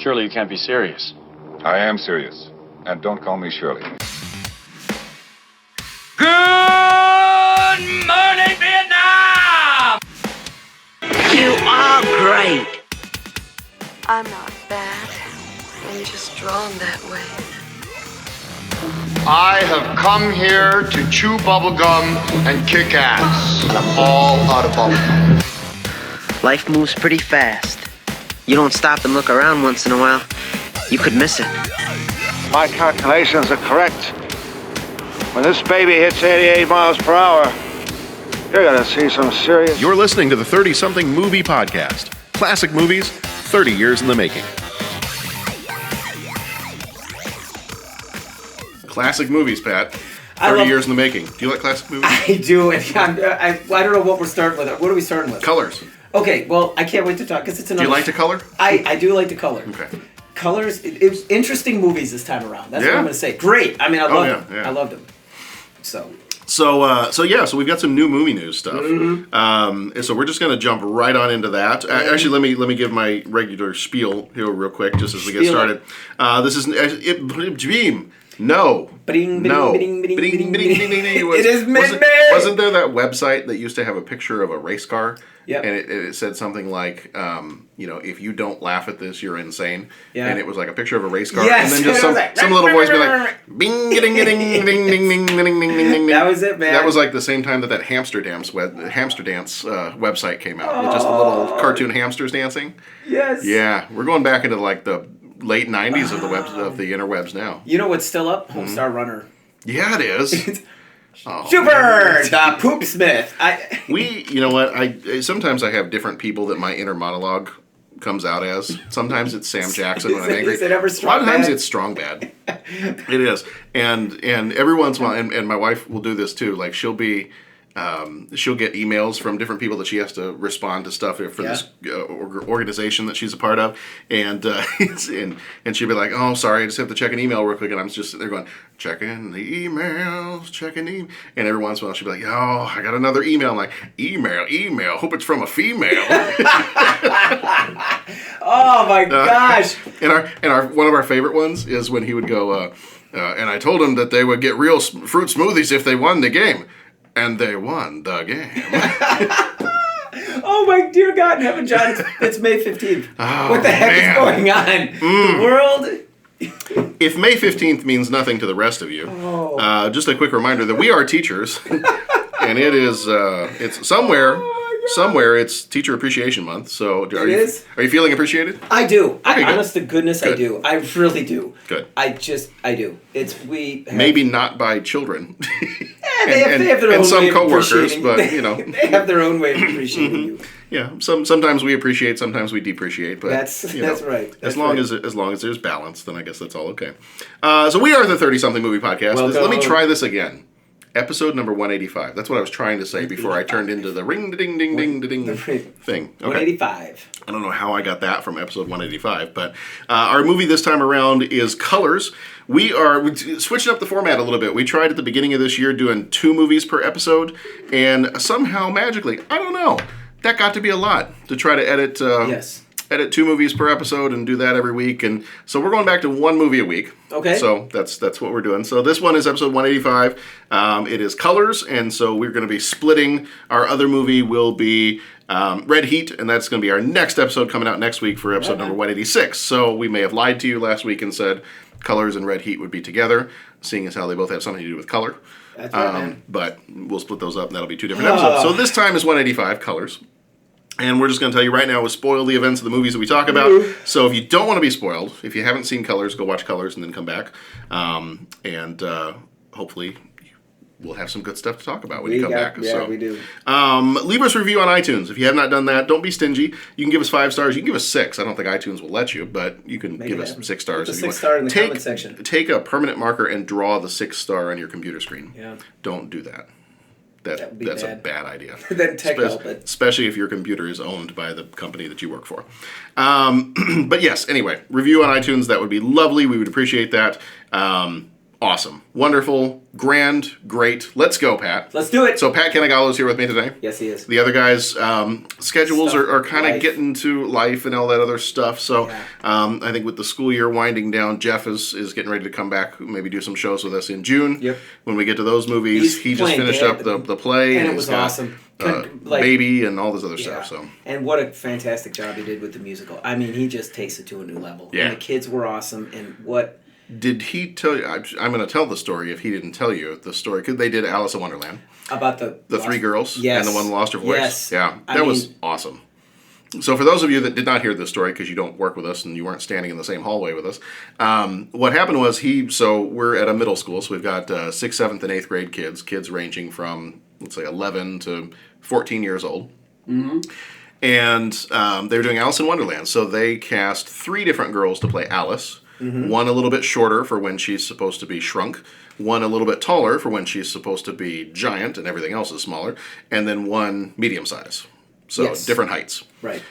Surely you can't be serious. I am serious. And don't call me Shirley. Good morning, Vietnam! You are great. I'm not bad. I'm just drawn that way. I have come here to chew bubblegum and kick ass. And I'm all out of bubblegum. Life moves pretty fast. You don't stop and look around once in a while, you could miss it. My calculations are correct. When this baby hits 88 miles per hour, you're gonna see some serious... You're listening to the 30-something movie podcast. Classic movies, 30 years in the making. Classic movies, Pat. 30 years in the making. Do you like classic movies? I do, and I don't know what we're starting with. What are we starting with? Colors. Okay, well, I can't wait to talk, because it's another... Do you like to color? I do like to color. Okay. Colors, it was interesting movies this time around. That's what I'm going to say. Great. I mean, I loved them. Yeah. I loved them. So we've got some new movie news stuff. Mm-hmm. So we're just going to jump right on into that. Actually, let me give my regular spiel here real quick, just as we get started. This is Dream. No. It is midnight. Wasn't there that website that used to have a picture of a race car? Yeah. And it said something like, if you don't laugh at this, you're insane. Yeah. And it was like a picture of a race car. Yes. And then just some little voice be like, bing, ding, ding, ding, ding, ding, ding, ding, ding, ding. That was it, man. That was like the same time that Hamster Dance website came out. With just the little cartoon hamsters dancing. Yes. Yeah. We're going back into like the late 90s of the interwebs now. You know what's still up? Homestar Runner. Yeah, it is. Super! The Poop Smith. You know what? Sometimes I have different people that my inner monologue comes out as. Sometimes it's Sam Jackson when I'm angry. Is it ever Strong A lot of times Bad? it's Strong Bad. It is. And every once in a while, and my wife will do this too, like she'll get emails from different people that she has to respond to stuff for this organization that she's a part of, and and she'll be like, "Oh, sorry, I just have to check an email real quick," and I'm just sitting there going, "Checking the emails, checking the," and every once in a while she'll be like, "Oh, I got another email." I'm like, "Email, hope it's from a female." Oh my gosh! And our one of our favorite ones is when he would go, and I told him that they would get real fruit smoothies if they won the game. And they won the game. Oh my dear God in heaven, John! It's May 15th. Oh, what the heck is going on? The world. If May 15th means nothing to the rest of you, just a quick reminder that we are teachers, and it's somewhere it's Teacher Appreciation Month. So are you feeling appreciated? I do. Okay, honest to goodness, good. I do. I really do. Good. I do. Maybe not by children. They have their own and some way of coworkers, but they have their own way of appreciating you. Yeah, sometimes we appreciate, sometimes we depreciate, but that's right. As long as there's balance, then I guess that's all okay. So we are the 30-something movie podcast. Let me try this again. Episode number 185. That's what I was trying to say before I turned into the ring ding ding ding ding thing. Okay. 185. I don't know how I got that from episode 185, but our movie this time around is Colors. We are switching up the format a little bit. We tried at the beginning of this year doing 2 movies per episode, and somehow magically, I don't know, that got to be a lot to try to edit. Edit 2 movies per episode and do that every week, and so we're going back to 1 movie a week. Okay. So that's what we're doing. So this one is episode 185. It is Colors, and so we're going to be splitting. Our other movie will be Red Heat, and that's going to be our next episode coming out next week for episode number 186. So we may have lied to you last week and said Colors and Red Heat would be together, seeing as how they both have something to do with color. That's right, man. But we'll split those up, and that'll be 2 different episodes. So this time is 185, Colors. And we're just going to tell you right now, we'll spoil the events of the movies that we talk about. So if you don't want to be spoiled, if you haven't seen Colors, go watch Colors and then come back. And hopefully we'll have some good stuff to talk about when you come back. Yeah, we do. Leave us a review on iTunes. If you have not done that, don't be stingy. You can give us 5 stars. You can give us 6. I don't think iTunes will let you, but you can give us 6 stars. Put the 6 star in the comment section. Take a permanent marker and draw the 6 star on your computer screen. Yeah. Don't do that. That's a bad idea. Then tech help it. Especially if your computer is owned by the company that you work for. But yes, anyway, review on iTunes, that would be lovely. We would appreciate that. awesome, wonderful, grand, great. Let's go, Pat. Let's do it. So Pat Kenigalo's here with me today. Yes, he is. The other guys' schedules are kind of life. getting to life and all that other stuff. So I think with the school year winding down, Jeff is getting ready to come back, maybe do some shows with us in June. Yep. When we get to those movies, he just finished up the play. And it he's was got, awesome. Baby and all this other stuff. So. And what a fantastic job he did with the musical. I mean, he just takes it to a new level. Yeah. And the kids were awesome. And what... Did he tell you? I'm going to tell the story if he didn't tell you the story. Because they did Alice in Wonderland. About the three girls? Yes. And the one who lost her voice? Yes. Yeah. That was awesome. So for those of you that did not hear this story because you don't work with us and you weren't standing in the same hallway with us, what happened was so we're at a middle school, so we've got 6th, 7th, and 8th grade kids ranging from, let's say, 11 to 14 years old. Mm-hmm. And they were doing Alice in Wonderland, so they cast 3 different girls to play Alice. Mm-hmm. One a little bit shorter for when she's supposed to be shrunk, one a little bit taller for when she's supposed to be giant and everything else is smaller, and then one medium size. So different heights. Right.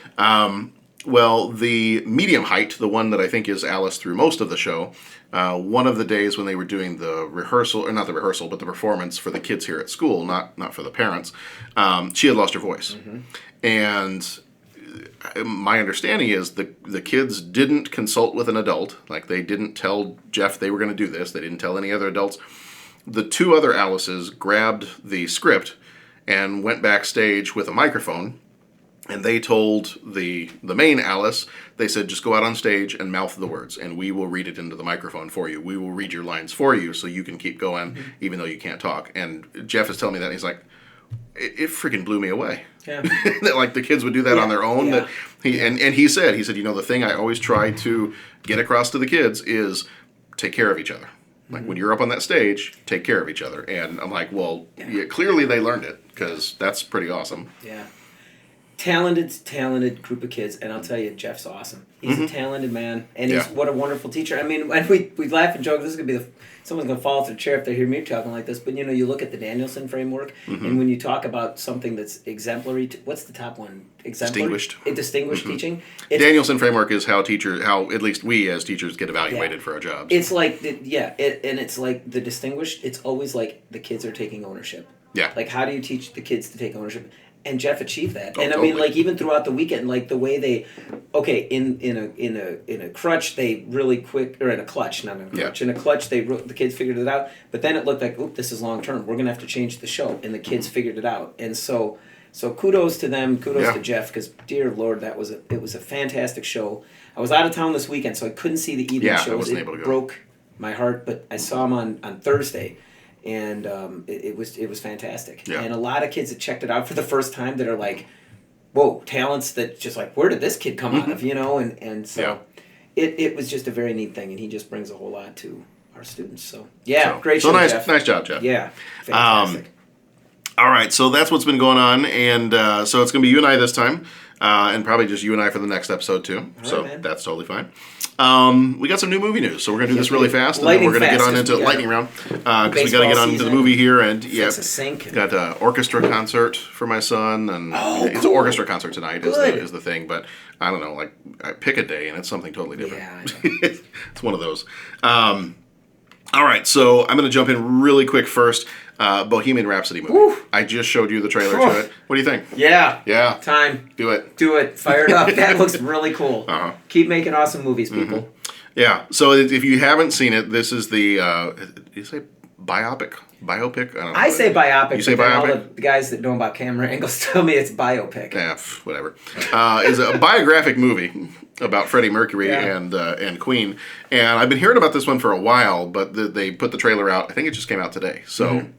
Well, the medium height, the one that I think is Alice through most of the show, one of the days when they were doing the rehearsal, or not the rehearsal, but the performance for the kids here at school, not for the parents, she had lost her voice. Mm-hmm. And my understanding is the kids didn't consult with an adult. Like, they didn't tell Jeff they were going to do this. They didn't tell any other adults. The 2 other Alices grabbed the script and went backstage with a microphone, and they told the main Alice, they said, just go out on stage and mouth the words, and we will read it into the microphone for you. We will read your lines for you so you can keep going, even though you can't talk. And Jeff is telling me that, and he's like, it freaking blew me away. Yeah. That, like, the kids would do that on their own. Yeah. That he said, the thing I always try to get across to the kids is take care of each other. Like, when you're up on that stage, take care of each other. And I'm like, well, clearly they learned it, because that's pretty awesome. Yeah. Talented group of kids, and I'll tell you, Jeff's awesome. He's a talented man, and he's what a wonderful teacher. I mean, and we laugh and joke. This is gonna be someone's gonna fall off their chair if they hear me talking like this. But you look at the Danielson framework, and when you talk about something that's exemplary, what's the top one? Exemplary? Distinguished teaching. Danielson framework is how at least we as teachers get evaluated for our jobs. It's like and it's like the distinguished. It's always like the kids are taking ownership. Yeah. Like, how do you teach the kids to take ownership? And Jeff achieved that. And I mean, like, even throughout the weekend, like, the way they, in a crutch, they really quick, or in a clutch, not in a crutch. In a clutch, the kids figured it out. But then it looked like, oop, this is long term. We're gonna have to change the show, and the kids figured it out. And so kudos to them, kudos to Jeff, because dear Lord, it was a fantastic show. I was out of town this weekend, so I couldn't see the evening shows. I wasn't able to go. Broke my heart, but I saw him on Thursday. And it was fantastic. Yeah. And a lot of kids that checked it out for the first time that are like, whoa, talents that just like, where did this kid come out of, And so it was just a very neat thing, and he just brings a whole lot to our students. So, great show, Jeff. Nice job, Jeff. Yeah, fantastic. All right, so that's what's been going on, and so it's going to be you and I this time, and probably just you and I for the next episode, too. That's totally fine. We got some new movie news, so we're going to do this really fast, and then we're going to get on into lightning round, because we got to get on into the movie here, and got an orchestra concert for my son, and it's an orchestra concert tonight is the thing, but I don't know, like, I pick a day, and it's something totally different. Yeah, it's one of those. All right, so I'm going to jump in really quick first. Bohemian Rhapsody movie. Woo. I just showed you the trailer to it. What do you think? Yeah. Time. Do it. Fire it up. That looks really cool. Keep making awesome movies, people. Mm-hmm. Yeah. So if you haven't seen it, this is the, you say biopic? Biopic? I don't know. I say biopic. You say biopic? All the guys that know about camera angles tell me it's biopic. Yeah, whatever. It's a biographic movie about Freddie Mercury and Queen. And I've been hearing about this one for a while, but they put the trailer out. I think it just came out today. So... Mm-hmm.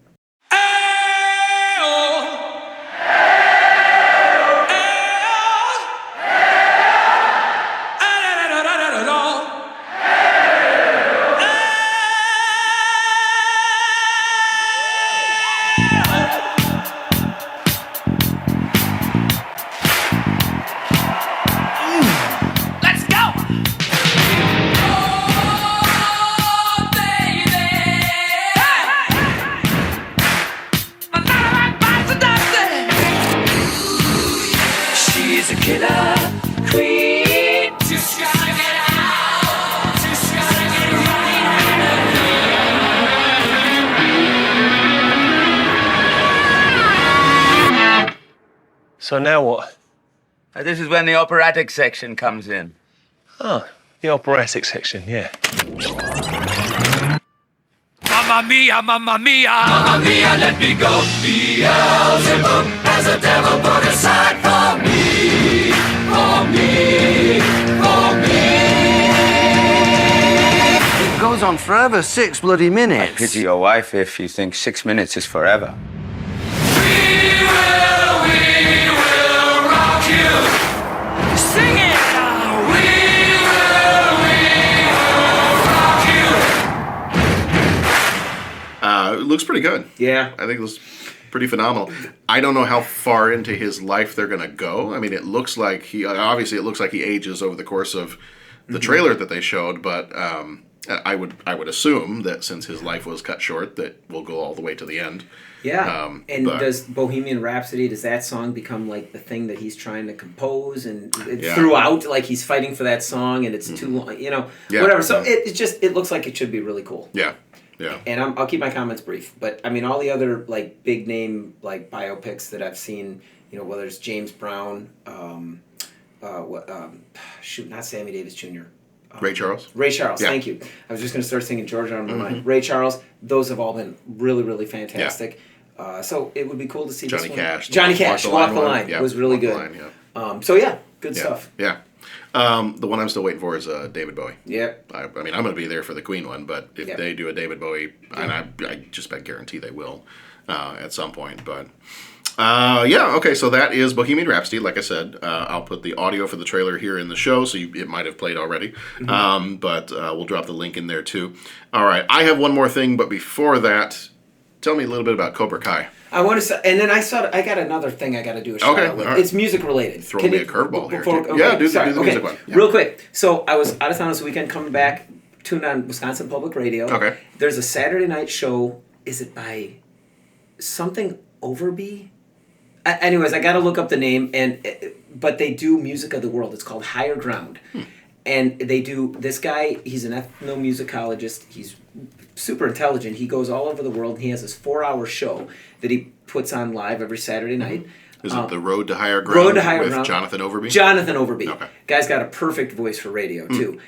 So now what? This is when the operatic section comes in. Oh, the operatic section, yeah. Mamma mia, mamma mia, mamma mia, let me go. Beelzebub has a devil put aside for me, for me, for me. It goes on forever, 6 bloody minutes. I pity your wife if you think 6 minutes is forever. We will rock you. Sing it now. We will rock you. It looks pretty good. Yeah. I think it looks pretty phenomenal. I don't know how far into his life they're going to go. I mean, it looks like he ages over the course of the trailer that they showed, but I would assume that since his life was cut short, that we'll go all the way to the end. Yeah, does Bohemian Rhapsody, does that song become like the thing that he's trying to compose and throughout, like he's fighting for that song and it's too long, whatever. So it looks like it should be really cool. Yeah, yeah. And I'll keep my comments brief, but I mean all the other like big name like biopics that I've seen, whether it's James Brown, not Sammy Davis Jr. Ray Charles? Ray Charles, yeah. Thank you. I was just going to start singing Georgia on my mind. Ray Charles, those have all been really, really fantastic. Yeah. So it would be cool to see Johnny this Cash. one. Johnny Cash, Walk the Line, was really good. Line, yeah. So yeah, good stuff. Yeah. The one I'm still waiting for is David Bowie. Yep. I mean, I'm going to be there for the Queen one, but if they do a David Bowie, and I just about guarantee they will at some point, but... okay, so that is Bohemian Rhapsody. Like I said, I'll put the audio for the trailer here in the show, so it might have played already. But we'll drop the link in there too. All right, I have one more thing, but before that, tell me a little bit about Cobra Kai. I want to, and then I got another thing I got to do a shout out with. Right. It's music related. Throw me a curveball here. Okay, yeah, do the music one. Yeah. Real quick. So I was out of town this weekend, coming back, tuned on Wisconsin Public Radio. Okay. There's a Saturday night show. Is it by something Overby? Anyways, I got to look up the name, but they do music of the world. It's called Higher Ground. And they do, this guy, he's an ethnomusicologist. He's super intelligent. He goes all over the world. He has this 4-hour show that he puts on live every Saturday night. Is it The Road to Higher Ground? Road to Higher with Ground. Jonathan Overby? Jonathan Overby. Okay. Guy's got a perfect voice for radio, too.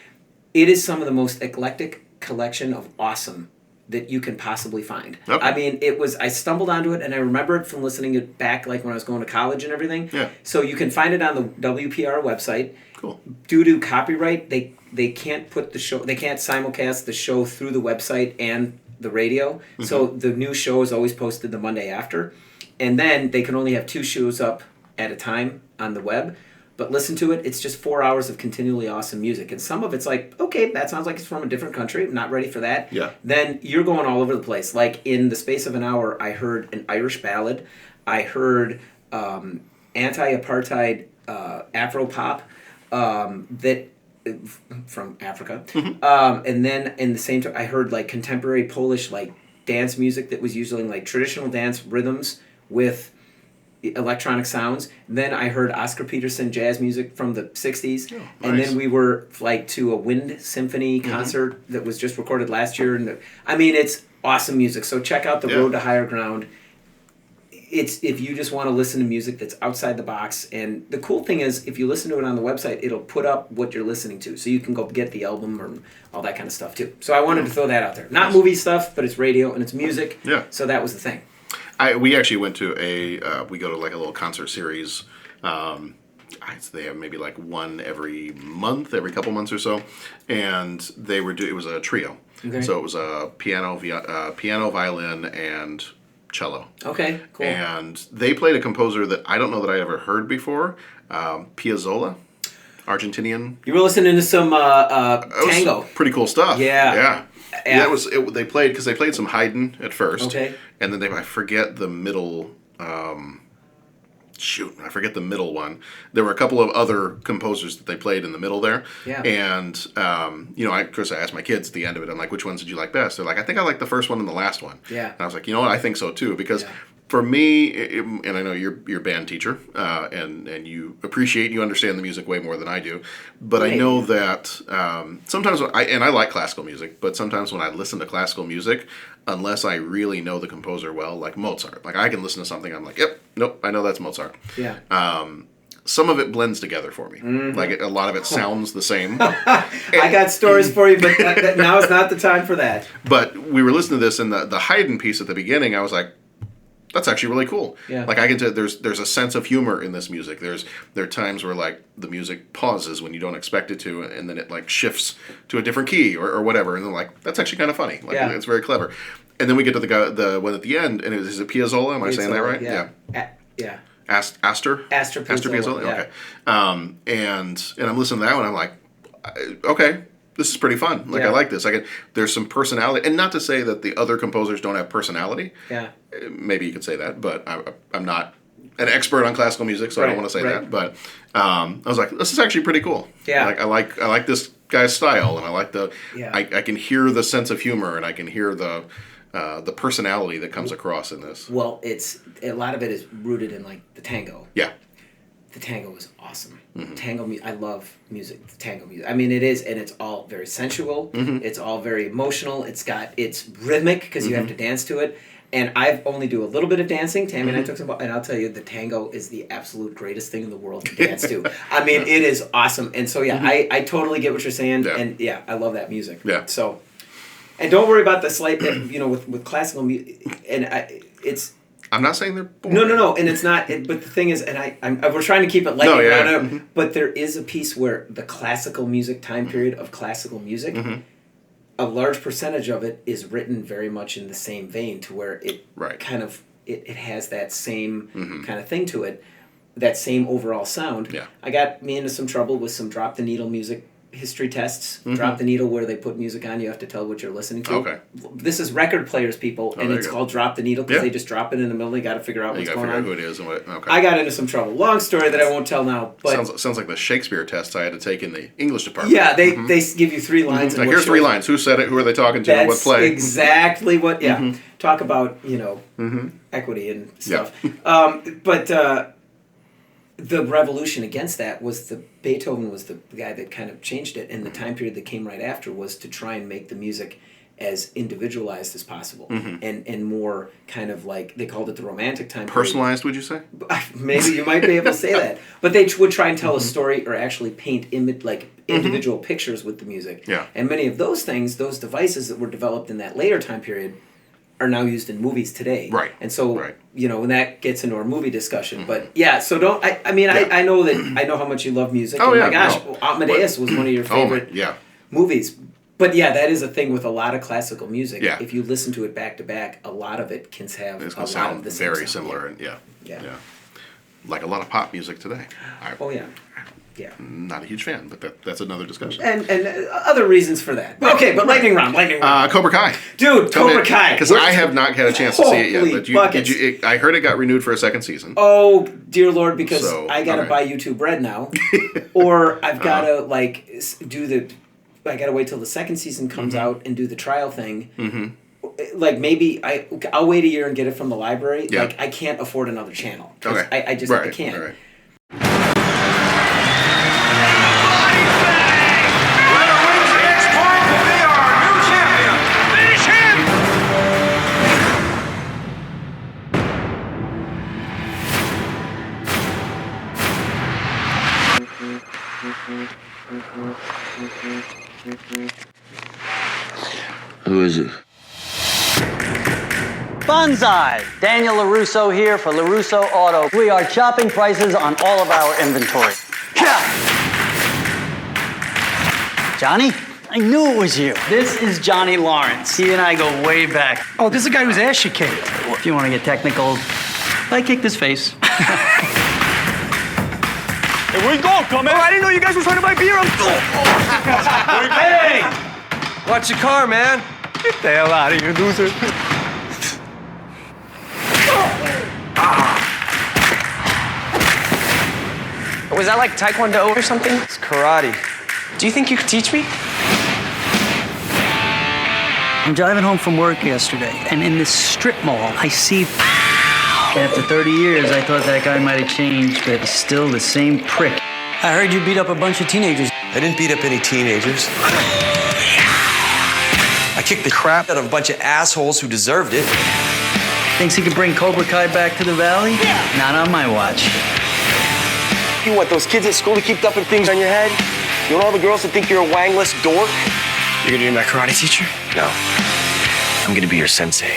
It is some of the most eclectic collection of awesome that you can possibly find. Okay. I mean, I stumbled onto it, and I remember it from listening to it back like when I was going to college and everything. Yeah. So you can find it on the WPR website. Cool. Due to copyright, they can't put the show, they can't simulcast the show through the website and the radio. So the new show is always posted the Monday after. And then they can only have 2 shows up at a time on the web. But listen to it, it's just 4 hours of continually awesome music. And some of it's like, okay, that sounds like it's from a different country. I'm not ready for that. Yeah. Then you're going all over the place. Like in the space of an hour, I heard an Irish ballad. I heard anti-apartheid Afro-pop that from Africa. And then in the same time, I heard like contemporary Polish like dance music that was using like traditional dance rhythms with electronic sounds. Then I heard Oscar Peterson jazz music from the 60s. Oh, nice. And then we were like to a wind symphony concert that was just recorded last year. And it's awesome music. So check out The Road to Higher Ground. It's if you just want to listen to music that's outside the box. And the cool thing is if you listen to it on the website, it'll put up what you're listening to. So you can go get the album or all that kind of stuff too. So I wanted to throw that out there. Not movie stuff, but it's radio and it's music. Yeah. So that was the thing. We actually went to we go to like a little concert series. They have maybe like one every couple months or so, and they were it was a trio. Okay. So it was a piano, violin, and cello. Okay, cool. And they played a composer that I don't know that I ever heard before, Piazzolla, Argentinian. You were listening to some tango. Pretty cool stuff. Yeah. Yeah, they played some Haydn at first. Okay. And then I forget the middle. I forget the middle one. There were a couple of other composers that they played in the middle there. Yeah. And of course, I asked my kids at the end of it. I'm like, which ones did you like best? They're like, I think I like the first one and the last one. Yeah. And I was like, you know what? I think so too because For me, and I know you're a band teacher, and you understand the music way more than I do, but I know that sometimes I like classical music, but sometimes when I listen to classical music, unless I really know the composer well, like Mozart, like I can listen to something, I'm like, yep, nope, I know that's Mozart. Yeah. Some of it blends together for me. Mm-hmm. Like a lot of it sounds the same. I got stories for you, but now is not the time for that. But we were listening to this, and the Haydn piece at the beginning, I was like, that's actually really cool. Yeah. Like I can tell there's a sense of humor in this music. There are times where like the music pauses when you don't expect it to, and then it like shifts to a different key or whatever, and then like that's actually kind of funny. Like it's very clever. And then we get to the one at the end, and is it Piazzolla? Am I saying that right? Yeah. Yeah. Astor Piazzolla. Yeah. Okay. And I'm listening to that one. I'm like, okay, this is pretty fun. Like I like this. There's some personality, and not to say that the other composers don't have personality. Yeah. Maybe you could say that, but I'm not an expert on classical music, so I don't want to say that. But I was like, this is actually pretty cool. Yeah. Like I like this guy's style, and I like I can hear the sense of humor, and I can hear the personality that comes across in this. Well, a lot of it is rooted in like the tango. Yeah. The tango is awesome. Mm-hmm. Tango, I love music. The tango music. I mean, it is, and it's all very sensual. Mm-hmm. It's all very emotional. It's rhythmic because you have to dance to it. And I only do a little bit of dancing. Tammy and I took some, and I'll tell you, the tango is the absolute greatest thing in the world to dance to. I mean, it is awesome. And so I totally get what you're saying, and I love that music. Yeah. So, and don't worry about the slight, with classical music, and it's. I'm not saying they're boring. No, and it's not. But the thing is, and we're trying to keep it light. But there is a piece where the classical music time period of classical music, a large percentage of it is written very much in the same vein, to where it kind of it has that same kind of thing to it, that same overall sound. Yeah. I got me into some trouble with some drop the needle music history tests. Drop the needle, where they put music on, you have to tell what you're listening to. Okay. This is record players, people, and it's called drop the needle because they just drop it in the middle. You got to figure out what's going on. You got to figure out who it is and what. Okay. I got into some trouble. Long story that I won't tell now. But sounds like the Shakespeare tests I had to take in the English department. Yeah, they give you 3 lines. Like, here's 3 lines. Who said it? Who are they talking to? That's what play? Exactly what. Yeah. Talk about equity and stuff. Yeah. But the revolution against that was Beethoven was the guy that kind of changed it, and the time period that came right after was to try and make the music as individualized as possible, and more kind of like, they called it the romantic time personalized period. Would you say? Maybe you might be able to say that, but they would try and tell a story or actually paint individual pictures with the music. Yeah. And many of those things, those devices that were developed in that later time period, are now used in movies today. Right. And so, when that gets into our movie discussion. But yeah, so don't, I know that, I know how much you love music. Oh, my gosh, Amadeus was one of your favorite movies. But yeah, that is a thing with a lot of classical music. Yeah. If you listen to it back to back, a lot of it can have it's a lot sound of the same very sound. similar. And yeah. Like a lot of pop music today. Yeah. Not a huge fan, but that's another discussion. And other reasons for that. Okay, but lightning round. Cobra Kai. Dude, Cobra Kai. Because I have not had a chance to see it yet. But buckets. I heard it got renewed for a 2nd season. Oh, dear Lord, because I got to buy YouTube Red now. Or I've got to, I got to wait till the 2nd season comes out and do the trial thing. Like, maybe I'll wait a year and get it from the library. Yeah. Like, I can't afford another channel. Okay. I can't. Right. Who is it? Banzai! Daniel LaRusso here for LaRusso Auto. We are chopping prices on all of our inventory. Johnny? I knew it was you. This is Johnny Lawrence. He and I go way back. Oh, this is a guy whose ass you kicked. If you want to get technical, I kicked his face. Hey, where you going, come in? Oh, I didn't know you guys were trying to buy beer. Hey! Watch your car, man. Get the hell out of here, loser. Was that like Taekwondo or something? It's karate. Do you think you could teach me? I'm driving home from work yesterday, and in this strip mall, I see After 30 years, I thought that guy might have changed, but he's still the same prick. I heard you beat up a bunch of teenagers. I didn't beat up any teenagers. I kicked the crap out of a bunch of assholes who deserved it. Thinks he could bring Cobra Kai back to the valley? Yeah. Not on my watch. You want those kids at school to keep dumping things on your head? You want all the girls to think you're a wangless dork? You're gonna be my karate teacher? No. I'm gonna be your sensei.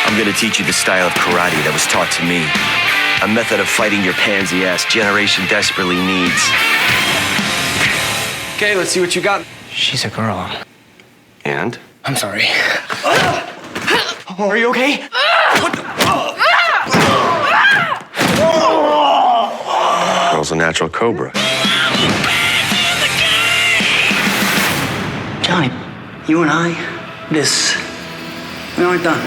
I'm gonna teach you the style of karate that was taught to me. A method of fighting your pansy ass generation desperately needs. Okay, let's see what you got. She's a girl. And? I'm sorry. Are you okay? Girl's a natural cobra. Johnny, you and I, we aren't done.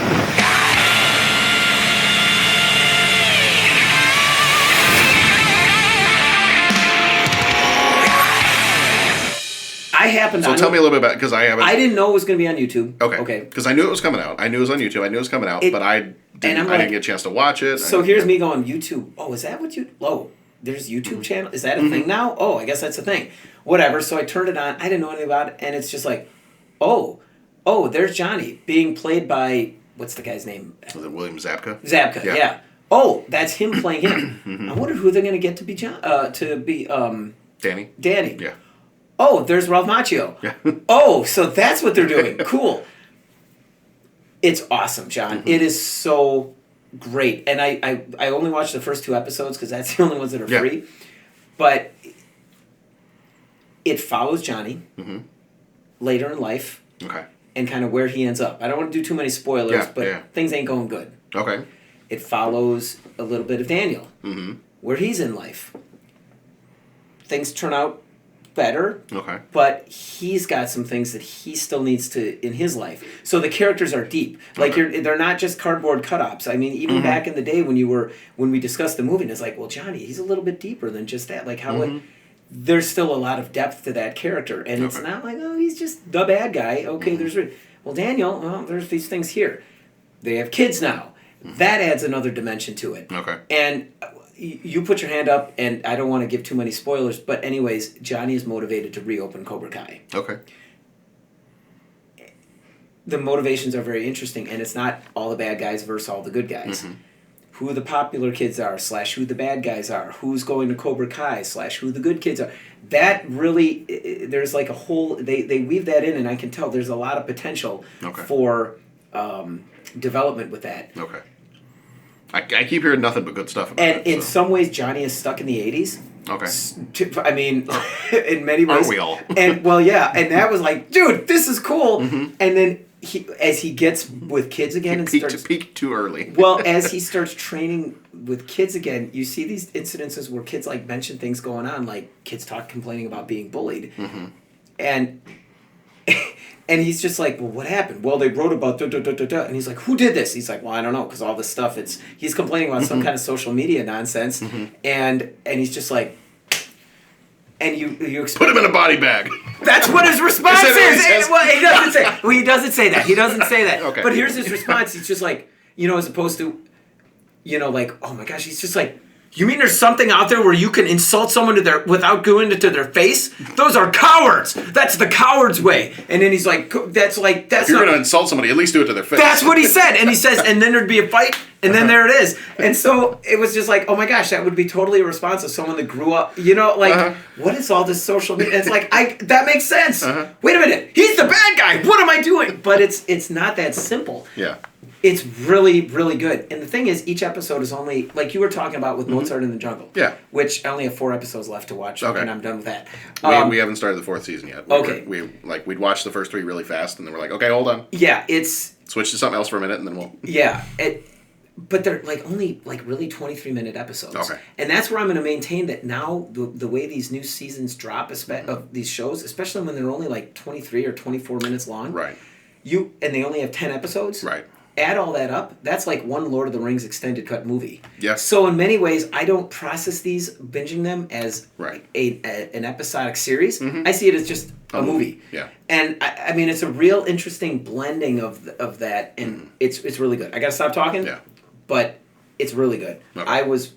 I happened to... So tell me a little bit about it, because I haven't... I didn't know it was going to be on YouTube. Okay. Because I knew it was coming out. I knew it was on YouTube. I knew it was coming out, but I didn't get a chance to watch it. So here's me going, YouTube. Oh, is that what you... Oh, there's YouTube channel? Is that a thing now? Oh, I guess that's a thing. Whatever. So I turned it on. I didn't know anything about it. And it's just like, oh, there's Johnny being played by... What's the guy's name? Was it William Zabka? Zabka, yeah. Oh, that's him playing him. I wonder who they're going to get to be Danny. Danny. Yeah. Oh, there's Ralph Macchio. Yeah. Oh, so that's what they're doing. Cool. It's awesome, John. It is so great. And I only watched the first 2 episodes because that's the only ones that are free. But it follows Johnny later in life. Okay. And kind of where he ends up. I don't want to do too many spoilers, but things ain't going good. Okay. It follows a little bit of Daniel, where he's in life. Things turn out better. Okay. But he's got some things that he still needs to in his life. So the characters are deep. Like they're not just cardboard cut-ups. I mean, even back in the day when we discussed the movie, and it's like, well, Johnny, he's a little bit deeper than just that. Like how there's still a lot of depth to that character, and it's not like, oh, he's just the bad guy. Okay, well, Daniel, well, there's these things here. They have kids now. That adds another dimension to it. Okay. And you put your hand up, and I don't want to give too many spoilers, but anyways, Johnny is motivated to reopen Cobra Kai. Okay. The motivations are very interesting, and it's not all the bad guys versus all the good guys. Who the popular kids are / who the bad guys are. Who's going to Cobra Kai / who the good kids are. That really, there's like a whole, they weave that in, and I can tell there's a lot of potential for development with that. Okay. I keep hearing nothing but good stuff about and it. In some ways, Johnny is stuck in the 80s. Okay. I mean, in many ways. Aren't we all? And, well, yeah. And that was like, dude, this is cool. And then as he gets with kids again and starts... Peak too early. Well, as he starts training with kids again, you see these incidences where kids like mention things going on, like kids complaining about being bullied. And... And he's just like, well, what happened? Well, they wrote about da-da-da-da-da. And he's like, who did this? He's like, well, I don't know, because all this stuff, he's complaining about some kind of social media nonsense. And he's just like, and you expect... Put him in a body bag. That's what his response is. Well, he doesn't say. Well, he doesn't say that. He doesn't say that. Okay. But here's his response. He's just like, as opposed to, like, oh my gosh, he's just like, you mean there's something out there where you can insult someone without going into their face? Those are cowards. That's the coward's way. And then he's like, that's If you're going to insult somebody, at least do it to their face. That's what he said. And he says, and then there'd be a fight, and then there it is. And so it was just like, oh my gosh, that would be totally a response of someone that grew up, what is all this social media? And it's like, that makes sense. Wait a minute, he's the bad guy. What am I doing? But it's not that simple. Yeah. It's really, really good. And the thing is, each episode is only, like you were talking about with Mozart in the Jungle. Yeah. Which I only have 4 episodes left to watch, and I'm done with that. We haven't started the 4th season yet. We'd watched the first 3 really fast, and then we're like, okay, hold on. Yeah, it's... Switch to something else for a minute, and then we'll... Yeah, but they're only really 23-minute episodes. Okay. And that's where I'm going to maintain that now, the way these new seasons drop of these shows, especially when they're only 23 or 24 minutes long. Right. And they only have 10 episodes. Right. add all that up, that's like one Lord of the Rings extended cut movie. Yes. So in many ways, I don't process these binging them as right. an episodic series. I see it as just a movie. Yeah. And I mean, it's a real interesting blending of that, and it's really good. I gotta stop talking. Yeah. But it's really good. Okay. I was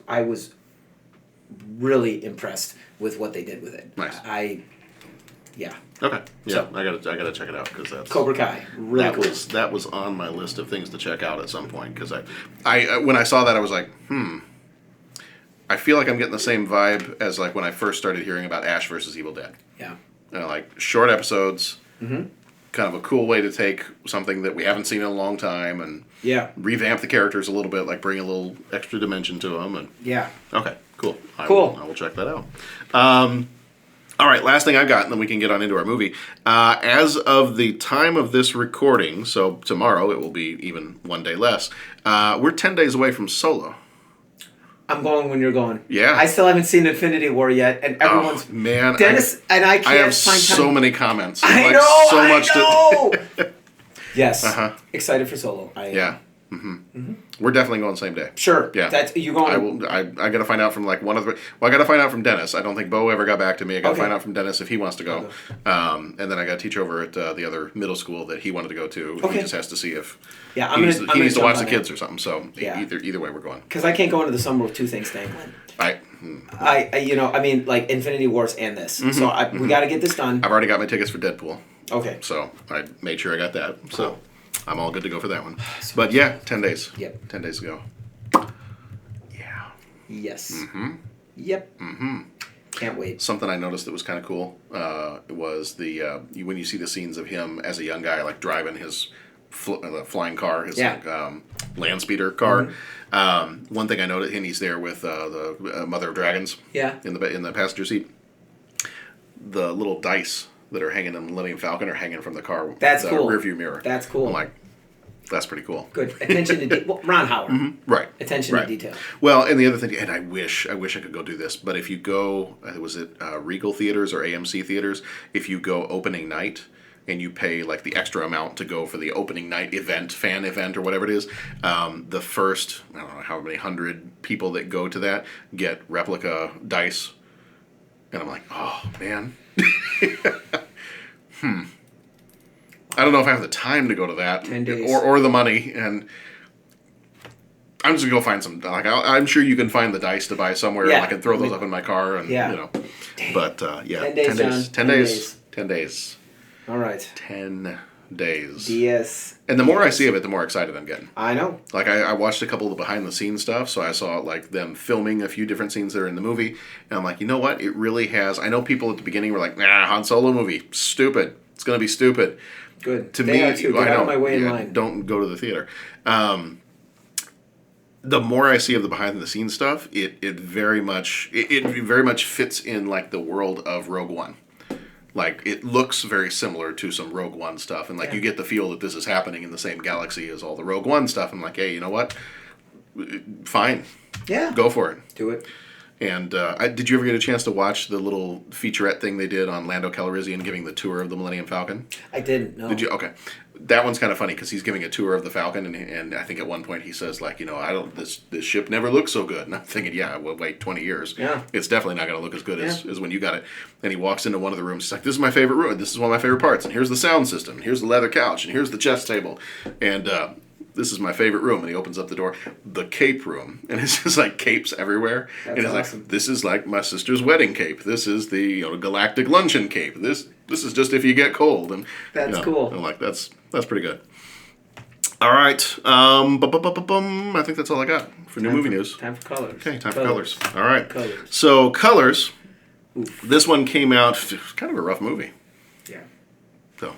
really impressed with what they did with it. Nice. Yeah. Okay. Yeah, So- I gotta check it out because that's Cobra Kai. Really that cool. that was on my list of things to check out at some point because I when I saw that I was like, I feel like I'm getting the same vibe as like when I first started hearing about Ash versus Evil Dead. Yeah. Like short episodes, kind of a cool way to take something that we haven't seen in a long time and revamp the characters a little bit, like bring a little extra dimension to them. And okay, cool. I will check that out. All right, last thing I've got, and then we can get on into our movie. As of the time of this recording, so tomorrow it will be even one day less, we're 10 days away from Solo. I'm going when you're going. Yeah. I still haven't seen Infinity War yet, and everyone's man. Dennis and I can't I have find time. so many comments. I Like, know. so I much know. Yes. Excited for Solo. Yeah. We're definitely going the same day. Sure. Yeah. That's you going. I got to find out from like one of the. Well, I got to find out from Dennis. I don't think Bo ever got back to me. I got to find out from Dennis if he wants to go. And then I got to teach over at the other middle school that he wanted to go to. He just has to see if. Yeah, he needs to watch the on kids or something. So either way, we're going. Because I can't go into the summer with two things dangling. I you know, I mean, like Infinity Wars and this. So we got to get this done. I've already got my tickets for Deadpool. Okay. So I made sure I got that. So I'm all good to go for that one. But yeah, 10 days. Yep. 10 days ago. Yes. Yep. Can't wait. Something I noticed that was kind of cool was the when you see the scenes of him as a young guy, like driving his flying car, his like, land speeder car. One thing I noticed, and he's there with the Mother of Dragons. Yeah. In the passenger seat. The little dice that are hanging in the Millennium Falcon are hanging from the car. That's the cool. rearview mirror. That's cool. I'm like, that's pretty cool. Good attention to detail. Well, Ron Howard. Right. Attention to detail. Well, and the other thing, and I wish I could go do this, but if you go, was it Regal Theaters or AMC Theaters? If you go opening night and you pay like the extra amount to go for the opening night event, fan event, or whatever it is, the first, I don't know how many 100 people that go to that get replica dice. And I'm like, oh, man. I don't know if I have the time to go to that 10 days. or the money, and I'm just gonna go find some. Like I'm sure you can find the dice to buy somewhere, and I can throw those up in my car, and you know. But 10 days, 10 days, John. 10 days, 10 days. All right. 10 days. DS. And the more I see of it, the more excited I'm getting. I know. Like I watched a couple of the behind the scenes stuff, so I saw like them filming a few different scenes that are in the movie, and I'm like, you know what? It really has. I know people at the beginning were like, nah, Han Solo movie, stupid. It's gonna be stupid. Good. To They me, are too. Get I out know, of my way in line. Don't go to the theater. The more I see of the behind the scenes stuff, it very much fits in like the world of Rogue One. Like it looks very similar to some Rogue One stuff, and like you get the feel that this is happening in the same galaxy as all the Rogue One stuff. I'm like, hey, you know what? Fine. Yeah. Go for it. Do it. And did you ever get a chance to watch the little featurette thing they did on Lando Calrissian giving the tour of the Millennium Falcon? I didn't. No. Did you? Okay. That one's kind of funny because he's giving a tour of the Falcon, and I think at one point he says like, you know, this ship never looked so good. And I'm thinking, yeah, well, wait 20 years. Yeah. It's definitely not going to look as good as when you got it. And he walks into one of the rooms. He's like, this is my favorite room. This is one of my favorite parts. And here's the sound system. And here's the leather couch. And here's the chess table. And this is my favorite room. And he opens up the door, the cape room, and it's just like capes everywhere. That's and it's awesome. like, this is like my sister's wedding cape. This is the galactic luncheon cape. This is just if you get cold. And that's cool. I'm like, that's pretty good. All right. I think that's all I got for new movie news. Time for colors. Okay, time for colors. All right. Colors. So colors. Oof. This one came out. Kind of a rough movie. Yeah. So,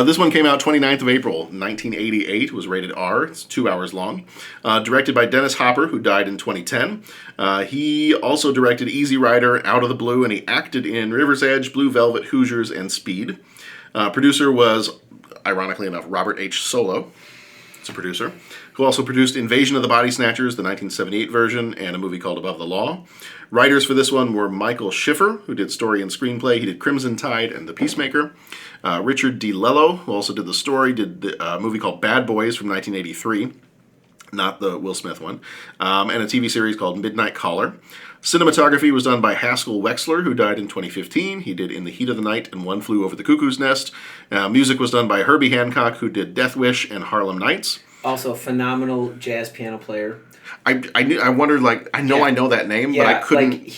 this one came out 29th of April, 1988. It was rated R. It's 2 hours long. Directed by Dennis Hopper, who died in 2010. He also directed Easy Rider, Out of the Blue, and he acted in River's Edge, Blue Velvet, Hoosiers, and Speed. Producer was, ironically enough, Robert H. Solo. It's a producer, who also produced Invasion of the Body Snatchers, the 1978 version, and a movie called Above the Law. Writers for this one were Michael Schiffer, who did story and screenplay. He did Crimson Tide and The Peacemaker. Richard D. Lello, who also did the story, did a movie called Bad Boys from 1983, not the Will Smith one, and a TV series called Midnight Caller. Cinematography was done by Haskell Wexler, who died in 2015. He did In the Heat of the Night and One Flew Over the Cuckoo's Nest. Music was done by Herbie Hancock, who did Death Wish and Harlem Nights. Also, phenomenal jazz piano player. I wondered, like, I know that name, but I couldn't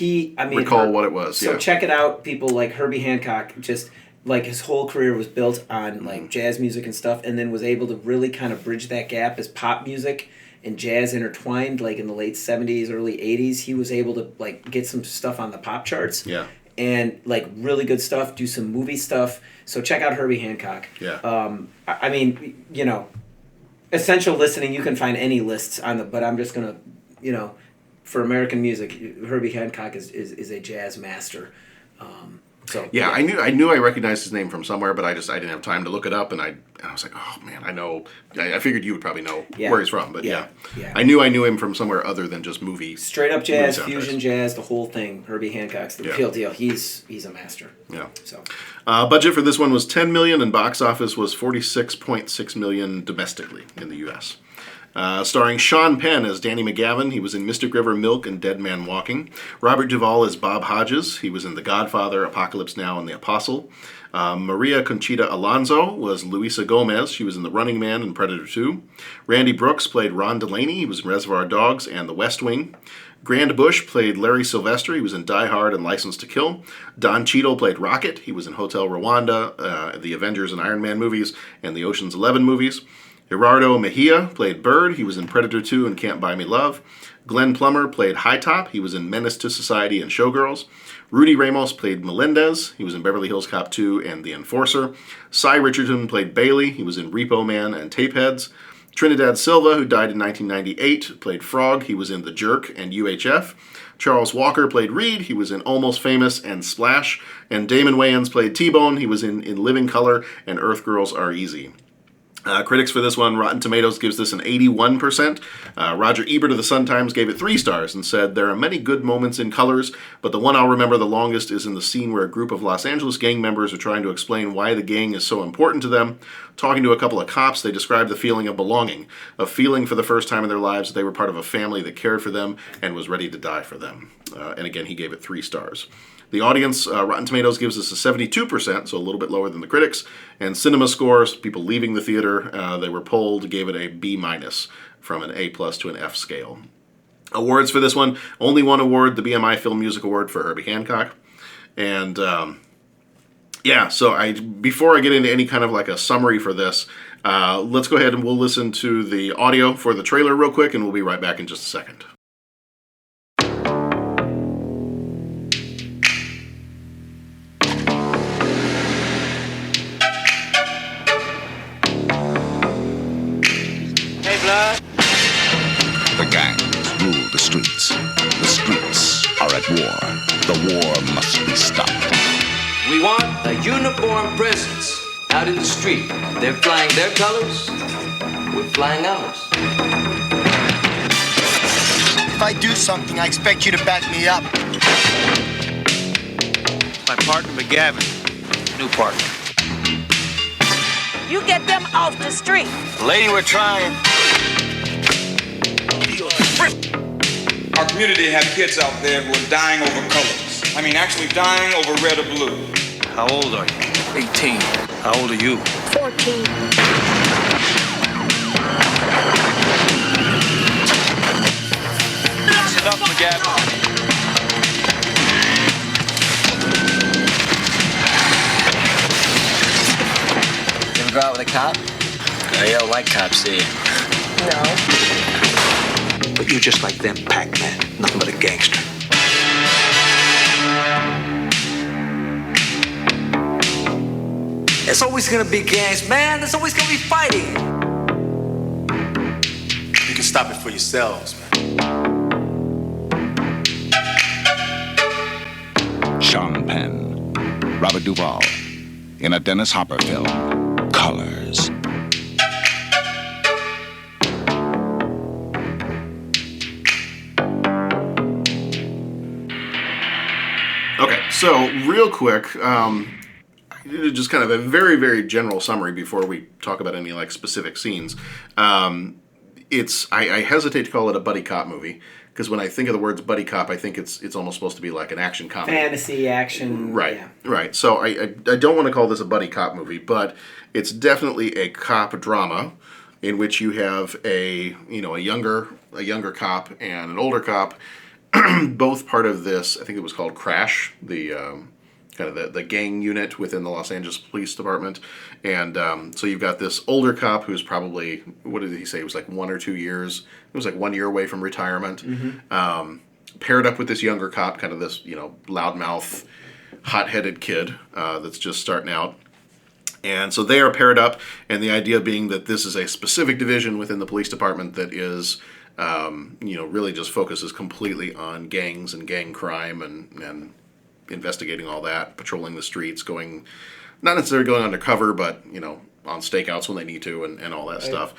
recall what it was. So check it out, people. Like Herbie Hancock, just like his whole career was built on like jazz music and stuff, and then was able to really kind of bridge that gap as pop music and jazz intertwined, like in the late 70s, early 80s. He was able to like get some stuff on the pop charts. Yeah. And like really good stuff, do some movie stuff. So check out Herbie Hancock. Yeah. I mean, you know, essential listening, you can find any lists on the, but I'm just gonna, you know, for American music, Herbie Hancock is a jazz master. I knew I recognized his name from somewhere, but I didn't have time to look it up, and I was like, oh man, I know. I figured you would probably know where he's from, but yeah. I knew him from somewhere other than just movie. Straight up jazz, fusion jazz, the whole thing. Herbie Hancock's the real deal. He's a master. Yeah. So, budget for this one was $10 million, and box office was $46.6 million domestically in the U.S. Starring Sean Penn as Danny McGavin. He was in Mystic River, Milk, and Dead Man Walking. Robert Duvall as Bob Hodges. He was in The Godfather, Apocalypse Now, and The Apostle. Maria Conchita Alonso was Luisa Gomez. She was in The Running Man and Predator 2. Randy Brooks played Ron Delaney. He was in Reservoir Dogs and The West Wing. Grant Bush played Larry Sylvester. He was in Die Hard and License to Kill. Don Cheadle played Rocket. He was in Hotel Rwanda, the Avengers and Iron Man movies, and the Ocean's 11 movies. Gerardo Mejia played Bird. He was in Predator 2 and Can't Buy Me Love. Glenn Plummer played High Top. He was in Menace to Society and Showgirls. Rudy Ramos played Melendez. He was in Beverly Hills Cop 2 and The Enforcer. Cy Richardson played Bailey. He was in Repo Man and Tapeheads. Trinidad Silva, who died in 1998, played Frog. He was in The Jerk and UHF. Charles Walker played Reed. He was in Almost Famous and Splash. And Damon Wayans played T-Bone. He was in Living Color and Earth Girls Are Easy. Critics for this one, Rotten Tomatoes gives this an 81%. Roger Ebert of the Sun-Times gave it 3 stars and said, there are many good moments in Colors, but the one I'll remember the longest is in the scene where a group of Los Angeles gang members are trying to explain why the gang is so important to them. Talking to a couple of cops, they described the feeling of belonging, of feeling for the first time in their lives that they were part of a family that cared for them and was ready to die for them. And again, he gave it 3 stars. The audience, Rotten Tomatoes gives us a 72%, so a little bit lower than the critics. And Cinema Scores, people leaving the theater, they were polled, gave it a B- from an A+ to an F scale. Awards for this one, only one award, the BMI Film Music Award for Herbie Hancock. And so before I get into any kind of like a summary for this, let's go ahead and we'll listen to the audio for the trailer real quick, and we'll be right back in just a second. The gangs rule the streets. The streets are at war. The war must be stopped. We want a uniformed presence out in the street. They're flying their colors. We're flying ours. If I do something, I expect you to back me up. My partner, McGavin. New partner. You get them off the street. Lady, we're trying. Our community have kids out there who are dying over colors. I mean, actually dying over red or blue. How old are you? 18. How old are you? 14. Listen up, McGavin. You ever go out with a cop? I don't like cops, see? No. But you're just like them, Pac-Man. Nothing but a gangster. There's always gonna be gangs, man. There's always gonna be fighting. You can stop it for yourselves, man. Sean Penn, Robert Duvall, in a Dennis Hopper film, Colors. So, real quick, just kind of a very, very general summary before we talk about any like specific scenes. I hesitate to call it a buddy cop movie because when I think of the words buddy cop, I think it's almost supposed to be like an action comedy, fantasy action. Right, yeah. right. So I don't want to call this a buddy cop movie, but it's definitely a cop drama in which you have a younger cop and an older cop, both part of this. I think it was called Crash, the kind of the gang unit within the Los Angeles Police Department. And so you've got this older cop who's probably, what did he say, it was like 1 or 2 years. It was like 1 year away from retirement. Paired up with this younger cop, kind of this, loudmouth, hot-headed kid that's just starting out. And so they are paired up, and the idea being that this is a specific division within the police department that is, really just focuses completely on gangs and gang crime and investigating all that, patrolling the streets, not necessarily going undercover, but, on stakeouts when they need to and all that stuff.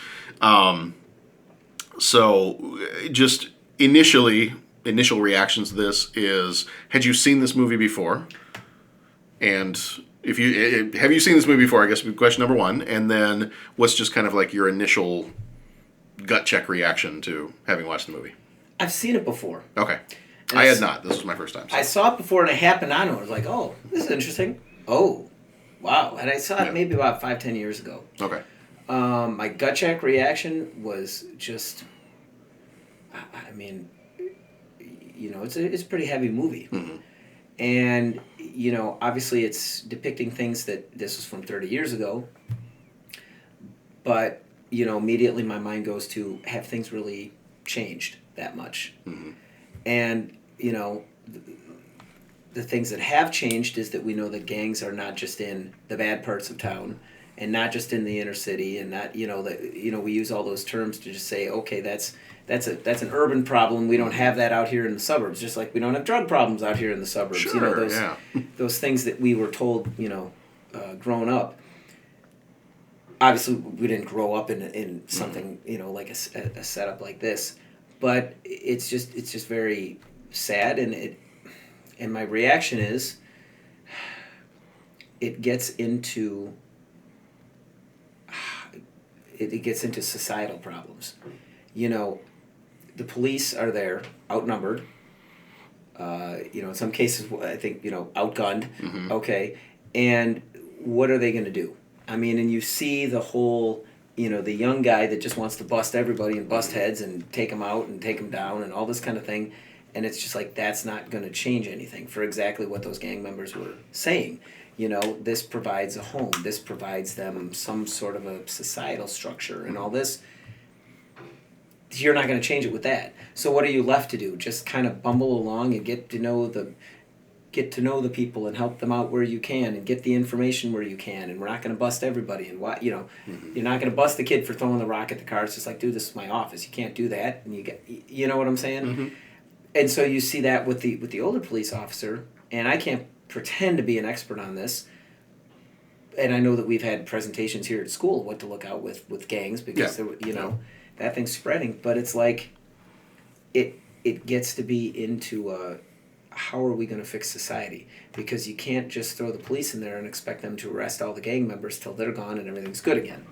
So just initial reactions to this is, had you seen this movie before? And have you seen this movie before, I guess would be question number one. And then what's just kind of like your initial gut check reaction to having watched the movie? I've seen it before. Okay. I had not. This was my first time. So. I saw it before and it happened on it. I was like, oh, this is interesting. Oh, wow. And I saw it maybe about 5-10 years ago. Okay. My gut check reaction was just, it's a pretty heavy movie. Mm-hmm. And, obviously it's depicting things that this was from 30 years ago. But, immediately my mind goes to, have things really changed that much? Mm-hmm. And, the things that have changed is that we know that gangs are not just in the bad parts of town and not just in the inner city, and not, we use all those terms to just say, okay, that's an urban problem. We don't have that out here in the suburbs, just like we don't have drug problems out here in the suburbs. Sure, those things that we were told, growing up. Obviously, we didn't grow up in something, like a setup like this, but it's just very sad, and my reaction is, it gets into societal problems. The police are there, outnumbered. In some cases, I think, outgunned. Mm-hmm. Okay, and what are they going to do? And you see the whole, the young guy that just wants to bust everybody and bust heads and take them out and take them down and all this kind of thing. And it's just like, that's not going to change anything for exactly what those gang members were saying. This provides a home. This provides them some sort of a societal structure and all this. You're not going to change it with that. So what are you left to do? Just kind of bumble along and get to know the people and help them out where you can and get the information where you can. And we're not going to bust everybody. And you're not going to bust the kid for throwing the rock at the car. It's just like, dude, this is my office. You can't do that. And you know what I'm saying? Mm-hmm. And so you see that with the older police officer, and I can't pretend to be an expert on this. And I know that we've had presentations here at school what to look out with gangs because that thing's spreading. But it's like it gets to be into how are we going to fix society? Because you can't just throw the police in there and expect them to arrest all the gang members till they're gone and everything's good again.